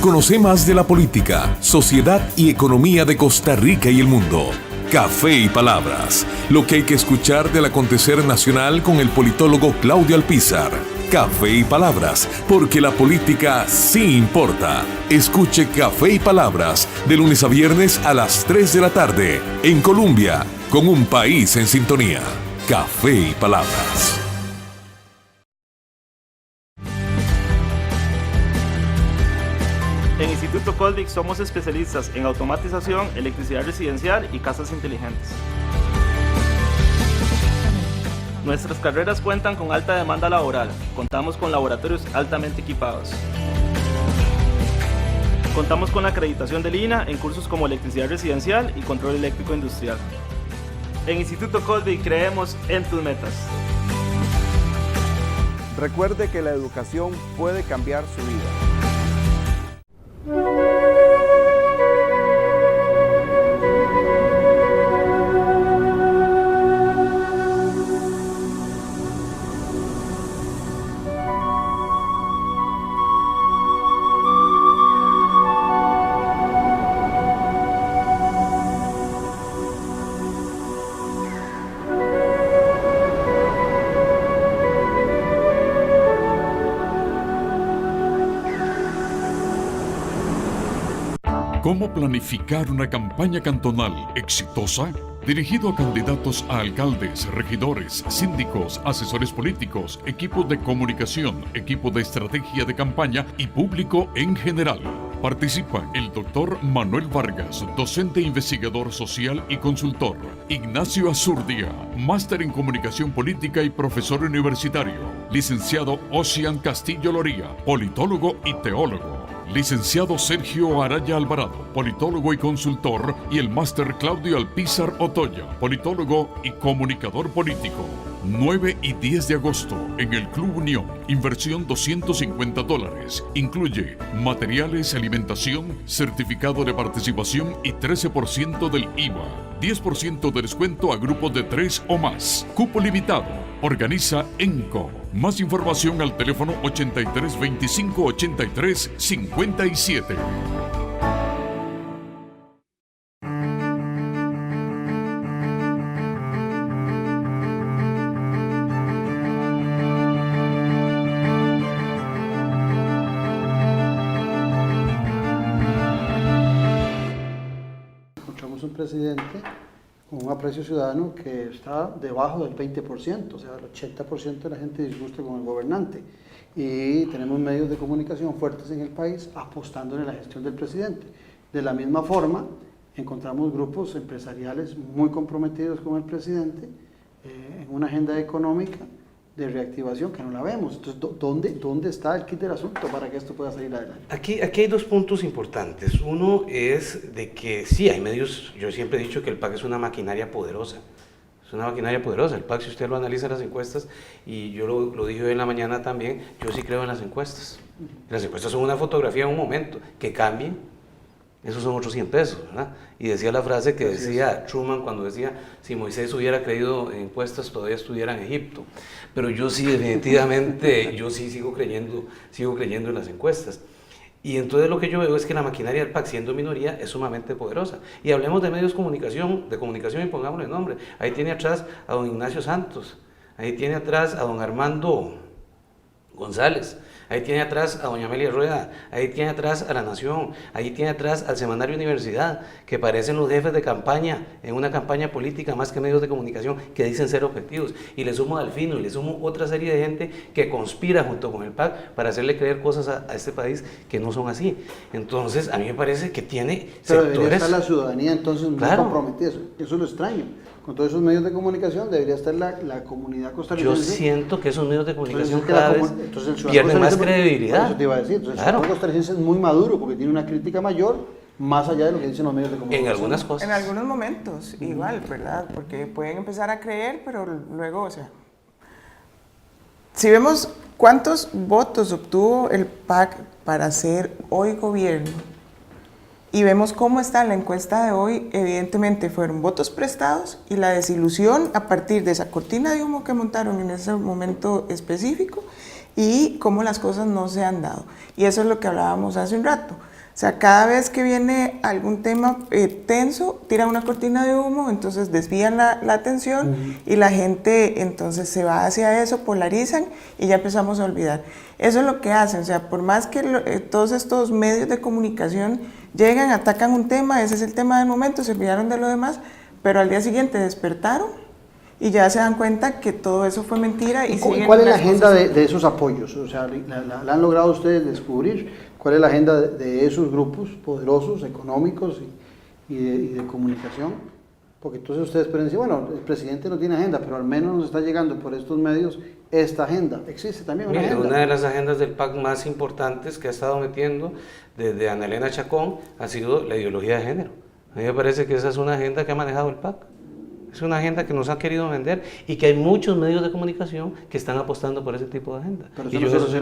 Conoce más de la política, sociedad y economía de Costa Rica y el mundo. Café y Palabras, lo que hay que escuchar del acontecer nacional con el politólogo Claudio Alpizar. Café y Palabras, porque la política sí importa. Escuche Café y Palabras de lunes a viernes a las 3 de la tarde en Colombia, con un país en sintonía. Café y Palabras. En Instituto Colvic somos especialistas en automatización, electricidad residencial y casas inteligentes. Nuestras carreras cuentan con alta demanda laboral. Contamos con laboratorios altamente equipados. Contamos con la acreditación del INAH en cursos como electricidad residencial y control eléctrico industrial. En Instituto Colvic creemos en tus metas. Recuerde que la educación puede cambiar su vida. ¿Cómo planificar una campaña cantonal exitosa? Dirigido a candidatos a alcaldes, regidores, síndicos, asesores políticos, equipos de comunicación, equipo de estrategia de campaña y público en general. Participa el doctor Manuel Vargas, docente investigador social y consultor. Ignacio Azurdia, máster en comunicación política y profesor universitario. Licenciado Ocean Castillo Loría, politólogo y teólogo. Licenciado Sergio Araya Alvarado, politólogo y consultor, y el máster Claudio Alpizar Otoya, politólogo y comunicador político. 9 y 10 de agosto en el Club Unión. Inversión $250. Incluye materiales, alimentación, certificado de participación y 13% del IVA. 10% de descuento a grupos de 3 o más. Cupo limitado. Organiza ENCO. Más información al teléfono 83 25 83 57. Encontramos un presidente con un aprecio ciudadano que está debajo del 20%, o sea, el 80% de la gente disgusta con el gobernante. Y tenemos medios de comunicación fuertes en el país apostando en la gestión del presidente. De la misma forma, encontramos grupos empresariales muy comprometidos con el presidente en una agenda económica de reactivación que no la vemos. Entonces, ¿dónde está el kit del asunto para que esto pueda salir adelante? Aquí hay dos puntos importantes. Uno es de que sí, hay medios, yo siempre he dicho que el PAC es una maquinaria poderosa. Es una maquinaria poderosa. El PAC, si usted lo analiza en las encuestas, y yo lo dije hoy en la mañana también, yo sí creo en las encuestas. Las encuestas son una fotografía en un momento, que cambien. Esos son otros 100 pesos, ¿verdad? Y decía la frase que decía Truman cuando decía, si Moisés hubiera creído en encuestas, todavía estuviera en Egipto. Pero yo sí, definitivamente, yo sí sigo creyendo en las encuestas. Y entonces lo que yo veo es que la maquinaria del PAC, siendo minoría, es sumamente poderosa. Y hablemos de medios de comunicación y pongámosle nombre. Ahí tiene atrás a don Ignacio Santos, ahí tiene atrás a don Armando González, ahí tiene atrás a doña Amelia Rueda, ahí tiene atrás a La Nación, ahí tiene atrás al Semanario Universidad, que parecen los jefes de campaña en una campaña política más que medios de comunicación que dicen ser objetivos. Y le sumo a Delfino y le sumo otra serie de gente que conspira junto con el PAC para hacerle creer cosas a este país que no son así. Entonces, a mí me parece que tiene Pero sectores... debería estar la ciudadanía entonces muy comprometida. Eso es lo extraño. Con todos esos medios de comunicación debería estar la comunidad costarricense. Yo siento que esos medios de comunicación cada vez pierden más credibilidad. Eso te iba a decir. Entonces, el ciudadano costarricense es muy maduro porque tiene una crítica mayor más allá de lo que dicen los medios de comunicación. En algunas cosas. En algunos momentos, igual, ¿verdad? Porque pueden empezar a creer, pero luego, o sea... Si vemos cuántos votos obtuvo el PAC para ser hoy gobierno, y vemos cómo está la encuesta de hoy, evidentemente fueron votos prestados y la desilusión a partir de esa cortina de humo que montaron en ese momento específico y cómo las cosas no se han dado. Y eso es lo que hablábamos hace un rato. sea, cada vez que viene algún tema tenso, tiran una cortina de humo, entonces desvían la atención y la gente entonces se va hacia eso, polarizan y ya empezamos a olvidar. Eso es lo que hacen, o sea, por más que todos estos medios de comunicación llegan, atacan un tema, ese es el tema del momento, se olvidaron de lo demás, pero al día siguiente despertaron y ya se dan cuenta que todo eso fue mentira. ¿Y cuál es la agenda de esos apoyos? O sea, ¿la han logrado ustedes descubrir? ¿Cuál es la agenda de esos grupos poderosos, económicos y de comunicación? Porque entonces ustedes pueden decir, bueno, el presidente no tiene agenda, pero al menos nos está llegando por estos medios esta agenda. ¿Existe también una agenda? Una de las agendas del PAC más importantes que ha estado metiendo desde Ana Elena Chacón ha sido la ideología de género. A mí me parece que esa es una agenda que ha manejado el PAC. Es una agenda que nos ha querido vender y que hay muchos medios de comunicación que están apostando por ese tipo de agenda. Pero y yo eso estoy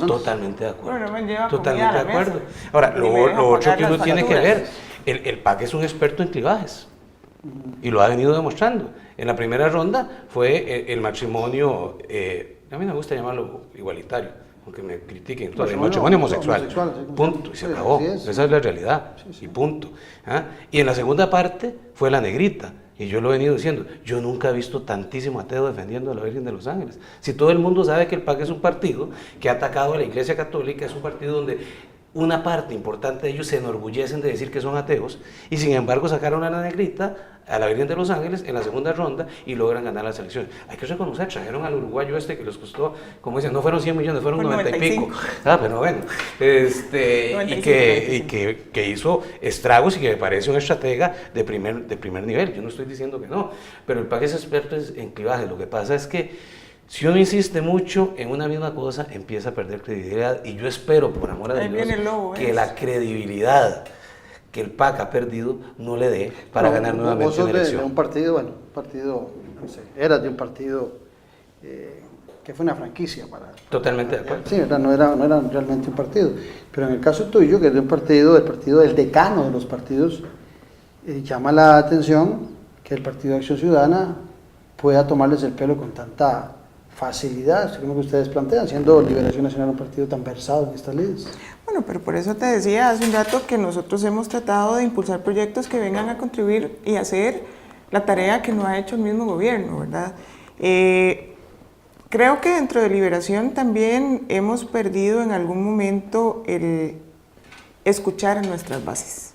totalmente de acuerdo. Bueno, me lleva totalmente de acuerdo. Mesa. Ahora, lo otro que uno tiene que ver, facturas. el PAC es un experto en clivajes y lo ha venido demostrando. En la primera ronda fue el matrimonio, a mí me gusta llamarlo igualitario, aunque me critiquen, todo, el matrimonio homosexual, punto, y se acabó, esa es la realidad, y punto. ¿Ah? Y en la segunda parte fue la negrita, y yo lo he venido diciendo, yo nunca he visto tantísimo ateo defendiendo a la Virgen de los Ángeles. Si todo el mundo sabe que el PAC es un partido que ha atacado a la Iglesia Católica, es un partido donde una parte importante de ellos se enorgullecen de decir que son ateos, y sin embargo sacaron a la negrita, a la Virgen de los Ángeles, en la segunda ronda y logran ganar las elecciones. Hay que reconocer, trajeron al uruguayo que les costó, como dicen, no fueron 100 millones, fueron 90 y pico. Pero bueno, y que hizo estragos y que me parece un estratega de primer nivel. Yo no estoy diciendo que no, pero el PAC es experto en clivajes. Lo que pasa es que si uno insiste mucho en una misma cosa, empieza a perder credibilidad, y yo espero, por amor a Dios, que la credibilidad que el PAC ha perdido no le dé para ganar nuevamente una elección. De un partido, bueno, no sé, eras de un partido que fue una franquicia para... Totalmente de acuerdo. Sí, no era realmente un partido, pero en el caso tuyo, que es de un partido, el partido del decano de los partidos, llama la atención que el Partido de Acción Ciudadana pueda tomarles el pelo con tanta facilidad, según lo que ustedes plantean, siendo Liberación Nacional un partido tan versado en estas leyes. Bueno, pero por eso te decía hace un rato que nosotros hemos tratado de impulsar proyectos que vengan a contribuir y hacer la tarea que no ha hecho el mismo gobierno, ¿verdad? Creo que dentro de Liberación también hemos perdido en algún momento el escuchar a nuestras bases.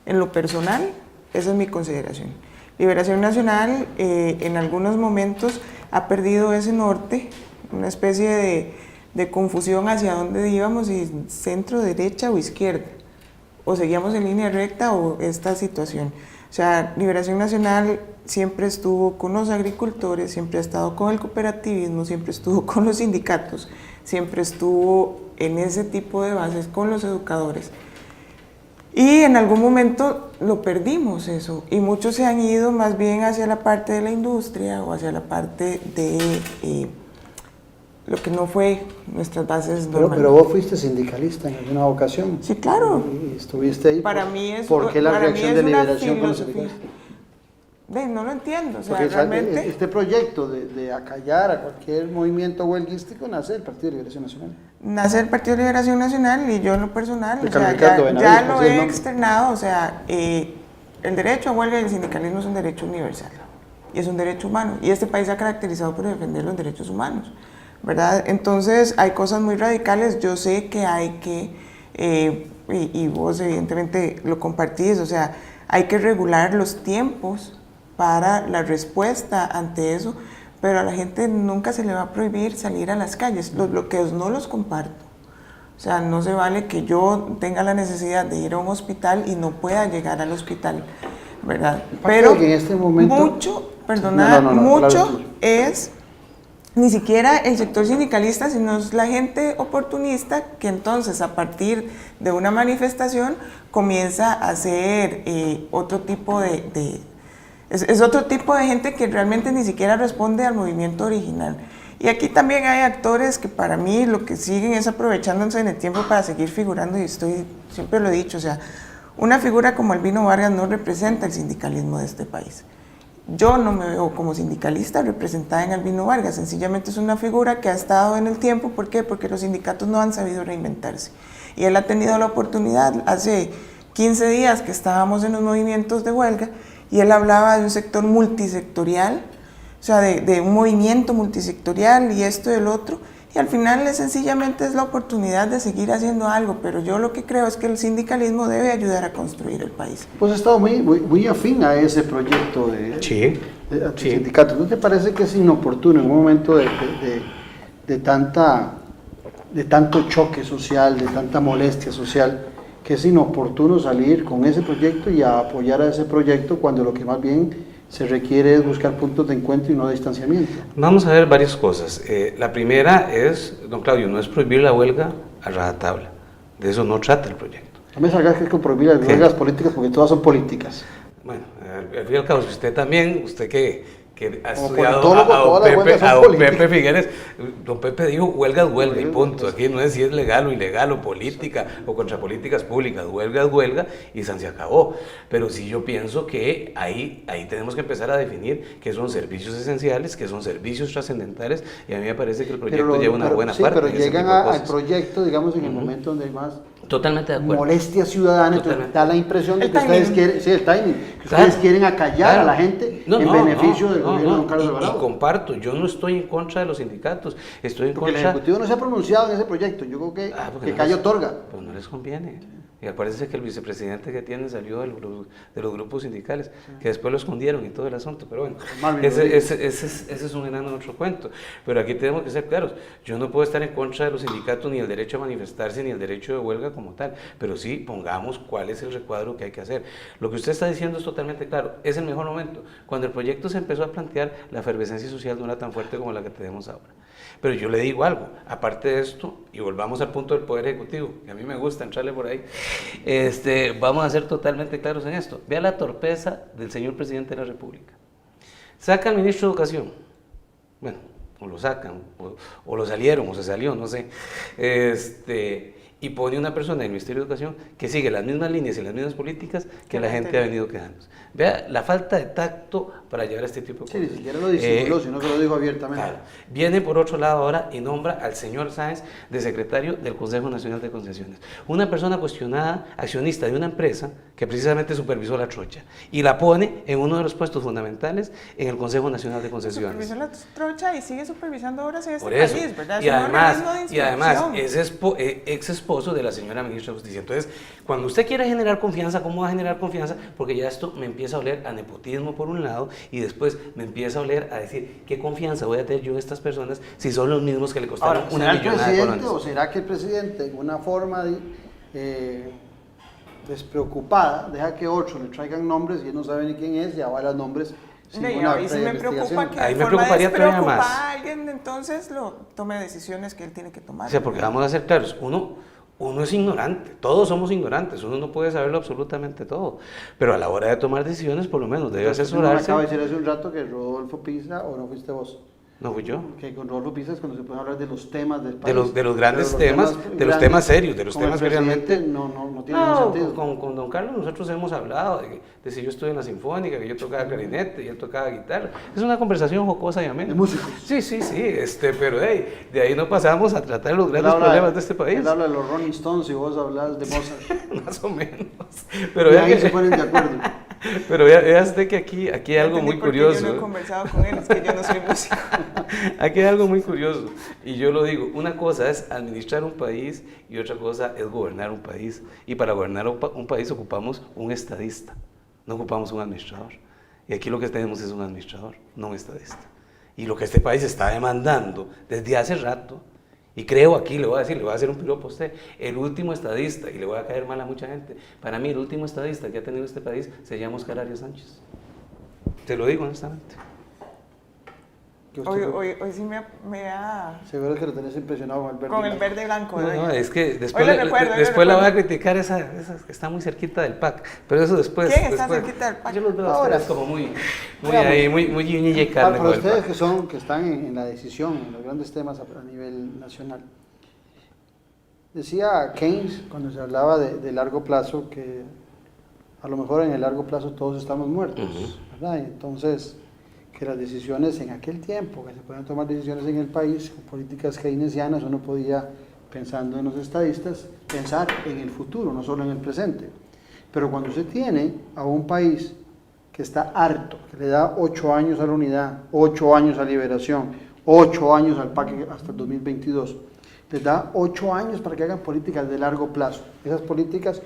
En lo personal, esa es mi consideración. Liberación Nacional en algunos momentos ha perdido ese norte, una especie de confusión hacia dónde íbamos, y centro, derecha o izquierda, o seguíamos en línea recta o esta situación. O sea, Liberación Nacional siempre estuvo con los agricultores, siempre ha estado con el cooperativismo, siempre estuvo con los sindicatos, siempre estuvo en ese tipo de bases con los educadores. Y en algún momento lo perdimos eso, y muchos se han ido más bien hacia la parte de la industria o hacia la parte de lo que no fue nuestras bases normales. Pero vos fuiste sindicalista en alguna ocasión. Sí, claro. Y estuviste ahí. Para mí es, ¿Por qué la reacción de Liberación con los filosofía? No lo entiendo. O sea, porque realmente... este proyecto de acallar a cualquier movimiento huelguístico nace del Partido de Liberación Nacional. Nace el Partido de Liberación Nacional, y yo en lo personal, o sea, ya lo he externado, o sea, el derecho a huelga y el sindicalismo es un derecho universal, y es un derecho humano, y este país se ha caracterizado por defender los derechos humanos, ¿verdad? Entonces hay cosas muy radicales, yo sé que hay que, y vos evidentemente lo compartís, o sea, hay que regular los tiempos para la respuesta ante eso, pero a la gente nunca se le va a prohibir salir a las calles. Los bloqueos no los comparto. O sea, no se vale que yo tenga la necesidad de ir a un hospital y no pueda llegar al hospital, ¿verdad? Pero que en este momento... mucho, mucho es ni siquiera el sector sindicalista, sino es la gente oportunista que entonces a partir de una manifestación comienza a hacer otro tipo es otro tipo de gente que realmente ni siquiera responde al movimiento original. Y aquí también hay actores que para mí lo que siguen es aprovechándose en el tiempo para seguir figurando, y siempre lo he dicho, o sea, una figura como Albino Vargas no representa el sindicalismo de este país. Yo no me veo como sindicalista representada en Albino Vargas, sencillamente es una figura que ha estado en el tiempo. ¿Por qué? Porque los sindicatos no han sabido reinventarse. Y él ha tenido la oportunidad, hace 15 días que estábamos en los movimientos de huelga, y él hablaba de un sector multisectorial, o sea, de un movimiento multisectorial y esto y el otro, y al final sencillamente es la oportunidad de seguir haciendo algo, pero yo lo que creo es que el sindicalismo debe ayudar a construir el país. Pues he estado muy afín a ese proyecto de tu sindicato. ¿No te parece que es inoportuno en un momento de tanto choque social, de tanta molestia social, que es inoportuno salir con ese proyecto y a apoyar a ese proyecto cuando lo que más bien se requiere es buscar puntos de encuentro y no de distanciamiento? Vamos a ver varias cosas. La primera es, don Claudio, no es prohibir la huelga a rajatabla. De eso no trata el proyecto. No me salgas que es con prohibir las huelgas políticas, porque todas son políticas. Bueno, al fin y al cabo, usted también, usted que ha Como estudiado politólogo, a don Pepe Figueres, don Pepe dijo huelga es huelga y punto. Aquí no es si es legal o ilegal o política o contra políticas públicas, huelga es huelga y se acabó. Pero sí yo pienso que ahí tenemos que empezar a definir qué son servicios esenciales, qué son servicios trascendentales, y a mí me parece que el proyecto lleva una buena parte. Pero llegan al proyecto, digamos, en el momento donde hay más totalmente de acuerdo. Molestia ciudadana, entonces da la impresión de que ustedes quieren, ustedes quieren acallar a la gente en beneficio del gobierno de don Carlos Alvarado. Y comparto, yo no estoy en contra de los sindicatos, estoy en porque contra... el Ejecutivo no se ha pronunciado en ese proyecto, yo creo que cayó Torga. Pues no les conviene. Y acuérdense que el vicepresidente que tiene salió de los grupos sindicales, que después lo escondieron y todo el asunto, pero bueno, ese es un enano de otro cuento. Pero aquí tenemos que ser claros, yo no puedo estar en contra de los sindicatos, ni el derecho a manifestarse, ni el derecho de huelga como tal, pero sí pongamos cuál es el recuadro que hay que hacer. Lo que usted está diciendo es totalmente claro, es el mejor momento. Cuando el proyecto se empezó a plantear, la efervescencia social no era tan fuerte como la que tenemos ahora. Pero yo le digo algo, aparte de esto, y volvamos al punto del Poder Ejecutivo, que a mí me gusta entrarle por ahí, vamos a ser totalmente claros en esto. Vea la torpeza del señor presidente de la República. Saca al ministro de Educación, bueno, o lo sacan, o lo salieron, o se salió, no sé, y pone una persona del Ministerio de Educación que sigue las mismas líneas y las mismas políticas que la gente ha venido quejándose. Vea la falta de tacto para llevar a este tipo de cosas. Sí, ni siquiera lo disimuló, sino que lo dijo abiertamente. Claro. Viene por otro lado ahora y nombra al señor Sáenz de secretario del Consejo Nacional de Concesiones. Una persona cuestionada, accionista de una empresa que precisamente supervisó la trocha, y la pone en uno de los puestos fundamentales en el Consejo Nacional de Concesiones. Supervisó la trocha y sigue supervisando ahora en este por eso. país, ¿verdad? Y además es ex esposo de la señora ministra de Justicia. Entonces, cuando usted quiere generar confianza, ¿cómo va a generar confianza? Porque ya esto me empieza a oler a nepotismo por un lado, y después me empieza a oler a decir, ¿qué confianza voy a tener yo en estas personas si son los mismos que le costaron una millonada de colones? ¿O será que el presidente, en una forma despreocupada, deja que otros le traigan nombres y él no sabe ni quién es, ya va a los nombres? Ahí sí me preocupa que ahí me preocuparía todavía más. A alguien, entonces tome decisiones que él tiene que tomar. O sea, porque vamos a ser claros, uno es ignorante, todos somos ignorantes, uno no puede saberlo absolutamente todo, pero a la hora de tomar decisiones por lo menos debe asesorarse. Me acaba de decir hace un rato que Rodolfo Pisa, ¿o no fuiste vos? No fui yo. Que con Rodolfo Pisa es cuando se puede hablar de los temas del país. De los grandes temas, de los temas serios, de los temas que realmente... No tiene ningún sentido. Con don Carlos nosotros hemos hablado de si yo estuve en la Sinfónica, que yo tocaba clarinete y él tocaba guitarra. Es una conversación jocosa y amena. De músicos. Sí, pero de ahí no pasamos a tratar los grandes problemas de este país. Él habla de los Rolling Stones y vos hablas de Mozart. Más o menos. Pero y ahí se ponen de acuerdo. Pero vea usted que aquí hay algo muy curioso. Yo no he conversado con él, es que yo no soy músico. Aquí hay algo muy curioso, y yo lo digo, una cosa es administrar un país y otra cosa es gobernar un país. Y para gobernar un país ocupamos un estadista, no ocupamos un administrador. Y aquí lo que tenemos es un administrador, no un estadista. Y lo que este país está demandando desde hace rato, y creo aquí, le voy a hacer un piropo a usted, el último estadista, y le voy a caer mal a mucha gente, para mí el último estadista que ha tenido este país se llama Oscar Arias Sánchez. Te lo digo honestamente. Hoy sí me ha... Seguro que lo tenés impresionado con el verde. Con el verde blanco. No, es que después la voy a criticar, esa que está muy cerquita del PAC, pero eso después. ¿Quién está cerquita del PAC? Yo los veo a ustedes como muy y carne. Para ustedes que están en la decisión, en los grandes temas a nivel nacional, decía Keynes, cuando se hablaba de largo plazo, que a lo mejor en el largo plazo todos estamos muertos, ¿verdad? Y entonces, que las decisiones en aquel tiempo, que se podían tomar decisiones en el país con políticas keynesianas, uno podía pensando en los estadistas, pensar en el futuro, no solo en el presente. Pero cuando usted tiene a un país que está harto, que le da 8 años a la unidad, 8 años a liberación, 8 años al PAC hasta el 2022, les da 8 años para que hagan políticas de largo plazo. Esas políticas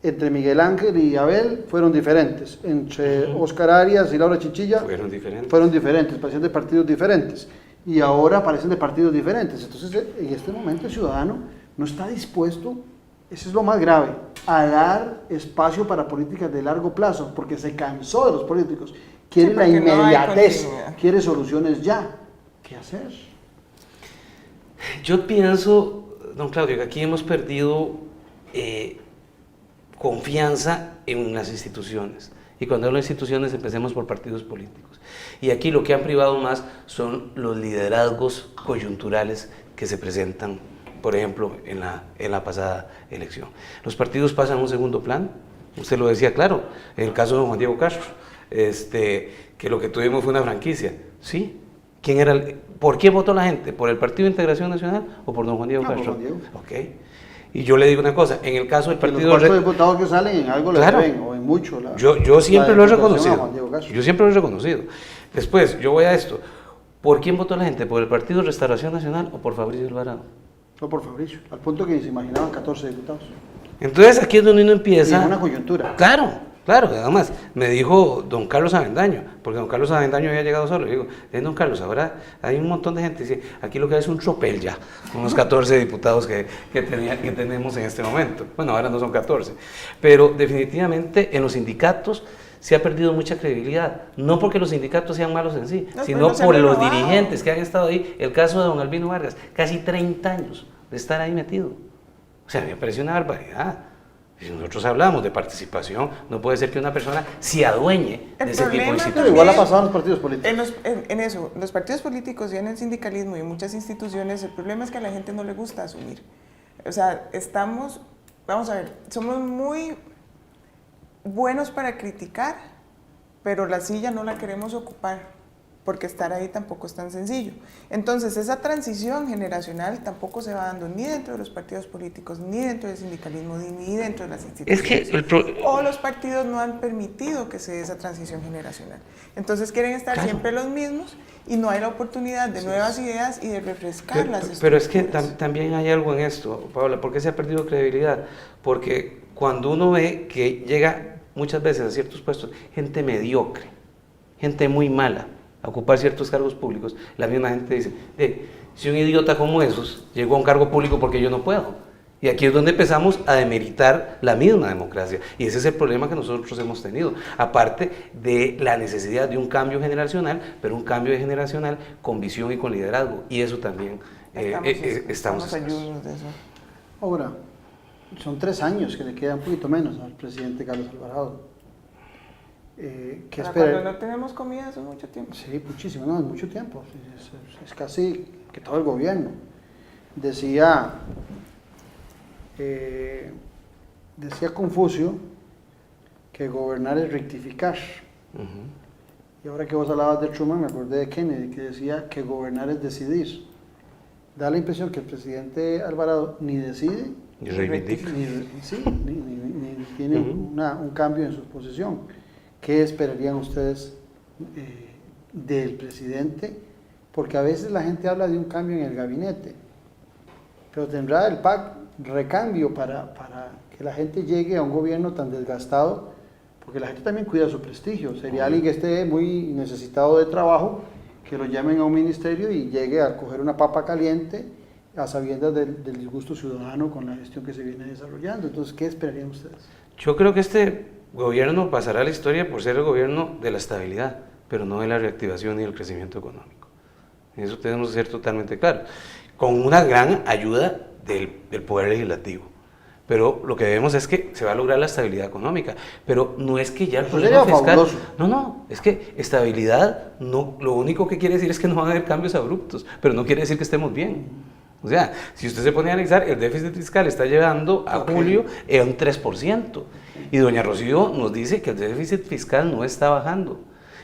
entre Miguel Ángel y Abel fueron diferentes, entre Oscar Arias y Laura Chinchilla fueron diferentes, parecían de partidos diferentes, y ahora parecen de partidos diferentes. Entonces, en este momento el ciudadano no está dispuesto, eso es lo más grave, a dar espacio para políticas de largo plazo, porque se cansó de los políticos, quiere la inmediatez, quiere soluciones ya. ¿Qué hacer? Yo pienso, don Claudio, que aquí hemos perdido confianza en las instituciones. Y cuando hablo de instituciones, empecemos por partidos políticos. Y aquí lo que han privado más son los liderazgos coyunturales que se presentan, por ejemplo, en la pasada elección. Los partidos pasan a un segundo plan, usted lo decía claro, en el caso de don Juan Diego Castro, que lo que tuvimos fue una franquicia, ¿sí? ¿Por quién votó la gente? ¿Por el Partido de Integración Nacional o por don Juan Diego Castro? Por Juan Diego. Okay. Y yo le digo una cosa, en el caso del partido... Los 4 diputados que salen en algo claro, le ven, o en mucho. Yo siempre lo he reconocido. Yo siempre lo he reconocido. Después, yo voy a esto. ¿Por quién votó la gente? ¿Por el Partido de Restauración Nacional o por Fabricio Alvarado? No, por Fabricio, al punto que se imaginaban 14 diputados. Entonces, aquí es donde uno empieza... Y en una coyuntura. Claro, además, me dijo don Carlos Avendaño, porque don Carlos Avendaño había llegado solo, le digo, don Carlos, ahora hay un montón de gente, dice, aquí lo que hay es un tropel ya, unos 14 diputados que tenemos en este momento, bueno, ahora no son 14, pero definitivamente en los sindicatos se ha perdido mucha credibilidad, no porque los sindicatos sean malos en sí, sino por los dirigentes que han estado ahí, el caso de don Albino Vargas, casi 30 años de estar ahí metido, o sea, me parece una barbaridad. Si nosotros hablamos de participación, no puede ser que una persona se adueñe de ese tipo de instituciones. Igual ha pasado en los partidos políticos. En eso, los partidos políticos y en el sindicalismo y en muchas instituciones, el problema es que a la gente no le gusta asumir. O sea, vamos a ver, somos muy buenos para criticar, pero la silla no la queremos ocupar, porque estar ahí tampoco es tan sencillo. Entonces, esa transición generacional tampoco se va dando ni dentro de los partidos políticos, ni dentro del sindicalismo, ni dentro de las instituciones. O los partidos no han permitido que se dé esa transición generacional. Entonces, quieren estar siempre los mismos y no hay la oportunidad de nuevas ideas y de refrescar las estructuras. Pero es que también hay algo en esto, Paola. ¿Por qué se ha perdido credibilidad? Porque cuando uno ve que llega muchas veces a ciertos puestos gente mediocre, gente muy mala, a ocupar ciertos cargos públicos, la misma gente dice, si un idiota como esos llegó a un cargo público, porque yo no puedo. Y aquí es donde empezamos a demeritar la misma democracia, y ese es el problema que nosotros hemos tenido, aparte de la necesidad de un cambio generacional, pero un cambio generacional con visión y con liderazgo, y eso también estamos ayudados de eso. Ahora, son 3 años que le queda un poquito menos al presidente Carlos Alvarado. Cuando no tenemos comida hace mucho tiempo. Sí, muchísimo, no, es mucho tiempo, es casi que todo el gobierno. Decía Confucio que gobernar es rectificar. Y ahora que vos hablabas de Truman, me acordé de Kennedy, que decía que gobernar es decidir. Da la impresión que el presidente Alvarado ni decide, ni reivindica, ni tiene un cambio en su posición. ¿Qué esperarían ustedes del presidente? Porque a veces la gente habla de un cambio en el gabinete, pero tendrá el PAC recambio para que la gente llegue a un gobierno tan desgastado, porque la gente también cuida su prestigio. Sería alguien que esté muy necesitado de trabajo, que lo llamen a un ministerio y llegue a coger una papa caliente a sabiendas del disgusto ciudadano con la gestión que se viene desarrollando. Entonces, ¿qué esperarían ustedes? Yo creo que este gobierno pasará a la historia por ser el gobierno de la estabilidad, pero no de la reactivación ni del crecimiento económico. Eso tenemos que ser totalmente claros, con una gran ayuda del Poder Legislativo. Pero lo que vemos es que se va a lograr la estabilidad económica, pero no es que ya el problema fiscal... No, es que estabilidad, lo único que quiere decir es que no van a haber cambios abruptos, pero no quiere decir que estemos bien. O sea, si usted se pone a analizar, el déficit fiscal está llegando a julio en un 3%. Y doña Rocío nos dice que el déficit fiscal no está bajando.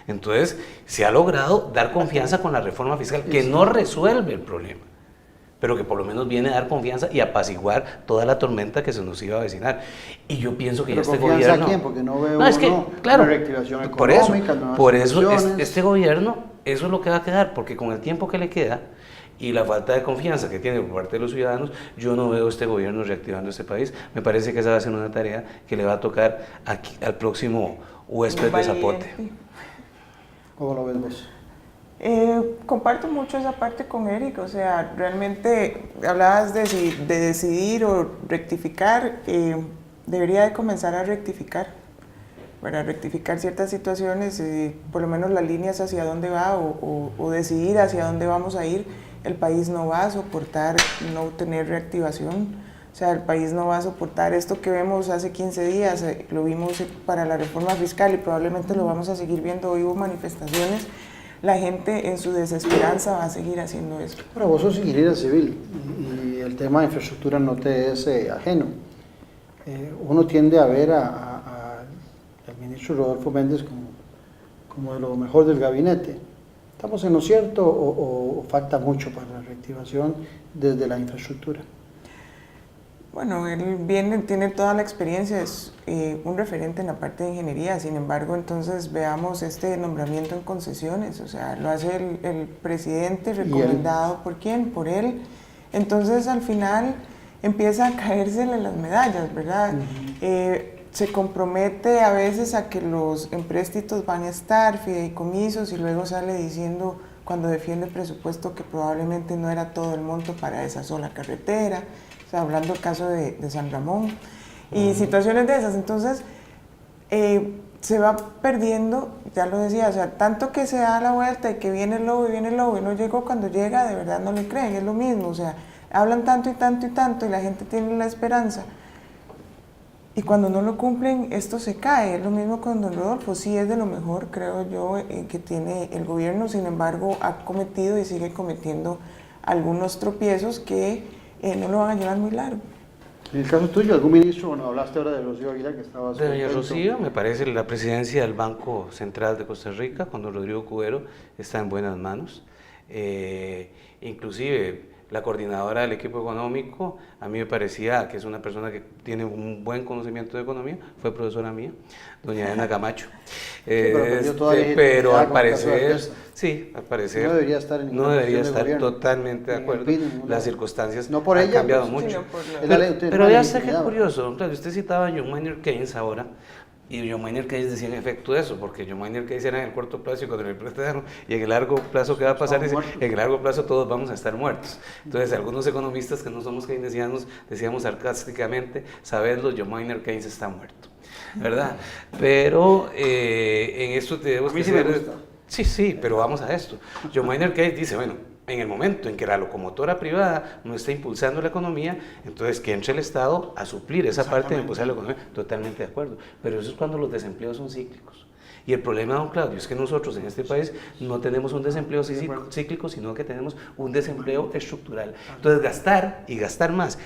Entonces, se ha logrado dar confianza con la reforma fiscal, que no resuelve el problema, pero que por lo menos viene a dar confianza y apaciguar toda la tormenta que se nos iba a avecinar. Y yo pienso que ¿Pero este confianza gobierno... a quién? Porque no veo es que, claro, una reactivación por eso, económica, nuevas por eso inversiones. este gobierno, eso es lo que va a quedar, porque con el tiempo que le queda y la falta de confianza que tiene por parte de los ciudadanos, yo no veo este gobierno reactivando este país. Me parece que esa va a ser una tarea que le va a tocar al próximo huésped de Zapote. ¿Cómo lo ves vos? Comparto mucho esa parte con Eric, o sea, realmente hablabas de decidir o rectificar, debería de comenzar a rectificar, para rectificar ciertas situaciones, por lo menos las líneas hacia dónde va o decidir hacia dónde vamos a ir. El país no va a soportar no tener reactivación, o sea, el país no va a soportar esto que vemos hace 15 días, lo vimos para la reforma fiscal y probablemente lo vamos a seguir viendo. Hoy hubo manifestaciones. La gente en su desesperanza va a seguir haciendo eso. Ahora, vos sos ingeniera civil y el tema de infraestructura no te es ajeno. Uno tiende a ver al ministro Rodolfo Méndez como de lo mejor del gabinete. ¿Estamos en lo cierto o falta mucho para la reactivación desde la infraestructura? Bueno, él tiene toda la experiencia, es un referente en la parte de ingeniería. Sin embargo, entonces veamos este nombramiento en concesiones, o sea, lo hace el presidente, recomendado por quién, por él. Entonces al final empieza a caérsele las medallas, ¿verdad? Se compromete a veces a que los empréstitos van a estar, fideicomisos, y luego sale diciendo cuando defiende el presupuesto que probablemente no era todo el monto para esa sola carretera. O sea, hablando del caso de San Ramón y situaciones de esas. Entonces, se va perdiendo, ya lo decía, o sea, tanto que se da la vuelta y que viene el lobo y no llegó. Cuando llega, de verdad no le creen, es lo mismo. O sea, hablan tanto y tanto y tanto y la gente tiene la esperanza. Y cuando no lo cumplen, esto se cae. Es lo mismo con don Rodolfo. Sí, es de lo mejor, creo yo, que tiene el gobierno. Sin embargo, ha cometido y sigue cometiendo algunos tropiezos que no lo van a llevar muy largo. En el caso tuyo, ¿algún ministro? Bueno, hablaste ahora de Rocío Aguilar, que estaba... De doña Rocío, me parece la presidencia del Banco Central de Costa Rica, con don Rodrigo Cubero, está en buenas manos. Inclusive, la coordinadora del equipo económico, a mí me parecía que es una persona que tiene un buen conocimiento de economía, fue profesora mía, doña Ana Camacho. Pero al parecer, sí, al parecer no debería estar, totalmente de acuerdo. Las circunstancias no por han ella, cambiado pues, mucho. Pero ya sé que es curioso, claro, usted citaba a John Maynard Keynes ahora. Y John Maynard Keynes decía en efecto eso, porque John Maynard Keynes era en el corto plazo y cuando el plazo, y en el largo plazo, ¿qué va a pasar? Dice, en el largo plazo todos vamos a estar muertos. Entonces, algunos economistas que no somos keynesianos decíamos sarcásticamente, sabedlo, John Maynard Keynes está muerto, ¿verdad? Pero en esto tenemos que ser... Sí, pero vamos a esto. John Maynard Keynes dice, bueno, en el momento en que la locomotora privada no está impulsando la economía, entonces que entre el Estado a suplir esa parte de impulsar la economía. Totalmente de acuerdo, pero eso es cuando los desempleos son cíclicos. Y el problema, don Claudio, es que nosotros en este país no tenemos un desempleo cíclico, sino que tenemos un desempleo estructural. Entonces gastar y gastar más,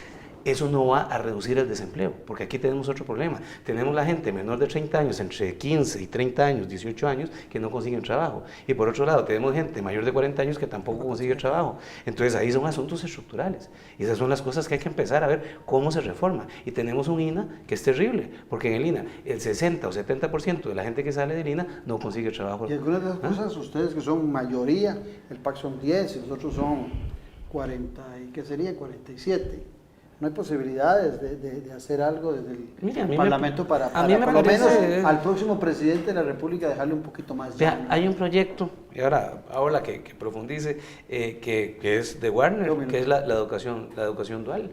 eso no va a reducir el desempleo, porque aquí tenemos otro problema. Tenemos la gente menor de 30 años, entre 15 y 30 años, 18 años, que no consiguen trabajo. Y por otro lado, tenemos gente mayor de 40 años que tampoco consigue trabajo. Entonces ahí son asuntos estructurales. Y esas son las cosas que hay que empezar a ver cómo se reforma. Y tenemos un INA que es terrible, porque en el INA el 60 o 70% de la gente que sale del INA no consigue trabajo. Y algunas de las cosas, ustedes que son mayoría, el PAC son 10 y nosotros son 40, ¿y qué sería? 47. No hay posibilidades de hacer algo desde el Parlamento para por lo menos al próximo presidente de la República dejarle un poquito más llano. Hay un proyecto, y ahora que profundice, que es de Warner, que es la educación dual,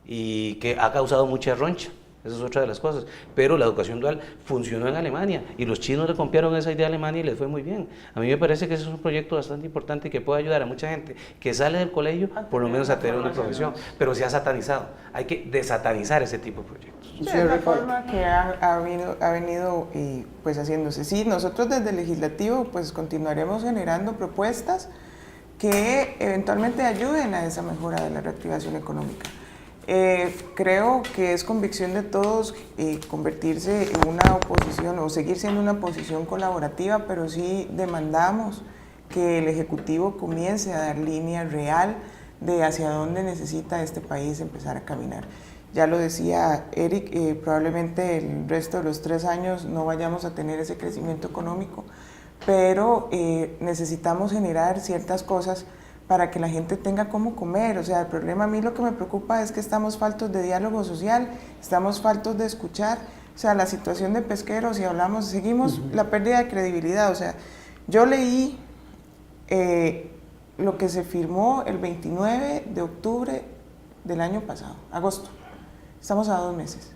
y que ha causado mucha roncha. Esa es otra de las cosas, pero la educación dual funcionó en Alemania y los chinos le copiaron esa idea a Alemania y les fue muy bien. A mí me parece que ese es un proyecto bastante importante y que puede ayudar a mucha gente que sale del colegio por lo menos a tener una profesión, pero se ha satanizado. Hay que desatanizar ese tipo de proyectos. Sí, es la forma que ha venido pues haciéndose. Sí, nosotros desde el legislativo pues continuaremos generando propuestas que eventualmente ayuden a esa mejora de la reactivación económica. Creo que es convicción de todos convertirse en una oposición o seguir siendo una oposición colaborativa, pero sí demandamos que el Ejecutivo comience a dar línea real de hacia dónde necesita este país empezar a caminar. Ya lo decía Eric, probablemente el resto de los 3 años no vayamos a tener ese crecimiento económico, pero necesitamos generar ciertas cosas para que la gente tenga cómo comer. O sea, el problema, a mí lo que me preocupa es que estamos faltos de diálogo social, estamos faltos de escuchar. O sea, la situación de pesqueros, si hablamos, seguimos la pérdida de credibilidad. O sea, yo leí lo que se firmó el 29 de octubre del año pasado, agosto. Estamos a 2 meses.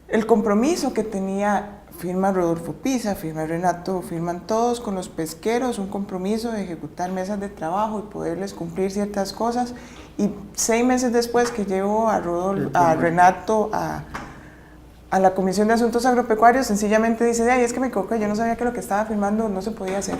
El compromiso que tenía, firma Rodolfo Pisa, firma Renato, firman todos con los pesqueros, un compromiso de ejecutar mesas de trabajo y poderles cumplir ciertas cosas. Y 6 meses después que llevo a Renato a la Comisión de Asuntos Agropecuarios, sencillamente dice, ay, es que me equivoqué, yo no sabía que lo que estaba firmando no se podía hacer.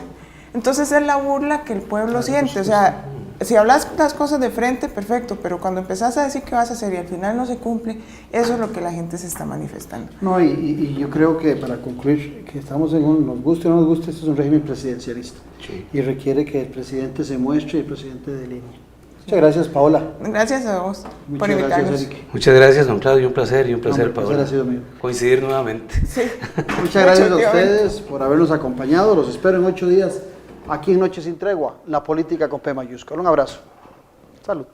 Entonces es la burla que el pueblo siente. O sea, si hablas las cosas de frente, perfecto, pero cuando empezás a decir que vas a hacer y al final no se cumple, eso es lo que la gente se está manifestando. No, y yo creo que para concluir, que estamos en un, nos guste o no nos guste, esto es un régimen presidencialista. Sí. Y requiere que el presidente se muestre y el presidente delinee. Muchas gracias, Paola. Gracias a vos por invitarnos. Gracias, Eric. Muchas gracias, don Claudio, un placer, y un placer, Paola. Paola. Ha sido mío. Coincidir nuevamente. Sí. Muchas gracias a ustedes por habernos acompañado. Los espero en 8 días aquí en Noche Sin Tregua, la política con P mayúscula. Un abrazo. Salud.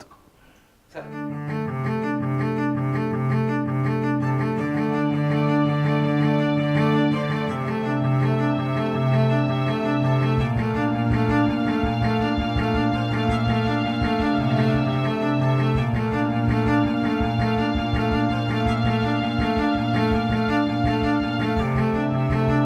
Salud.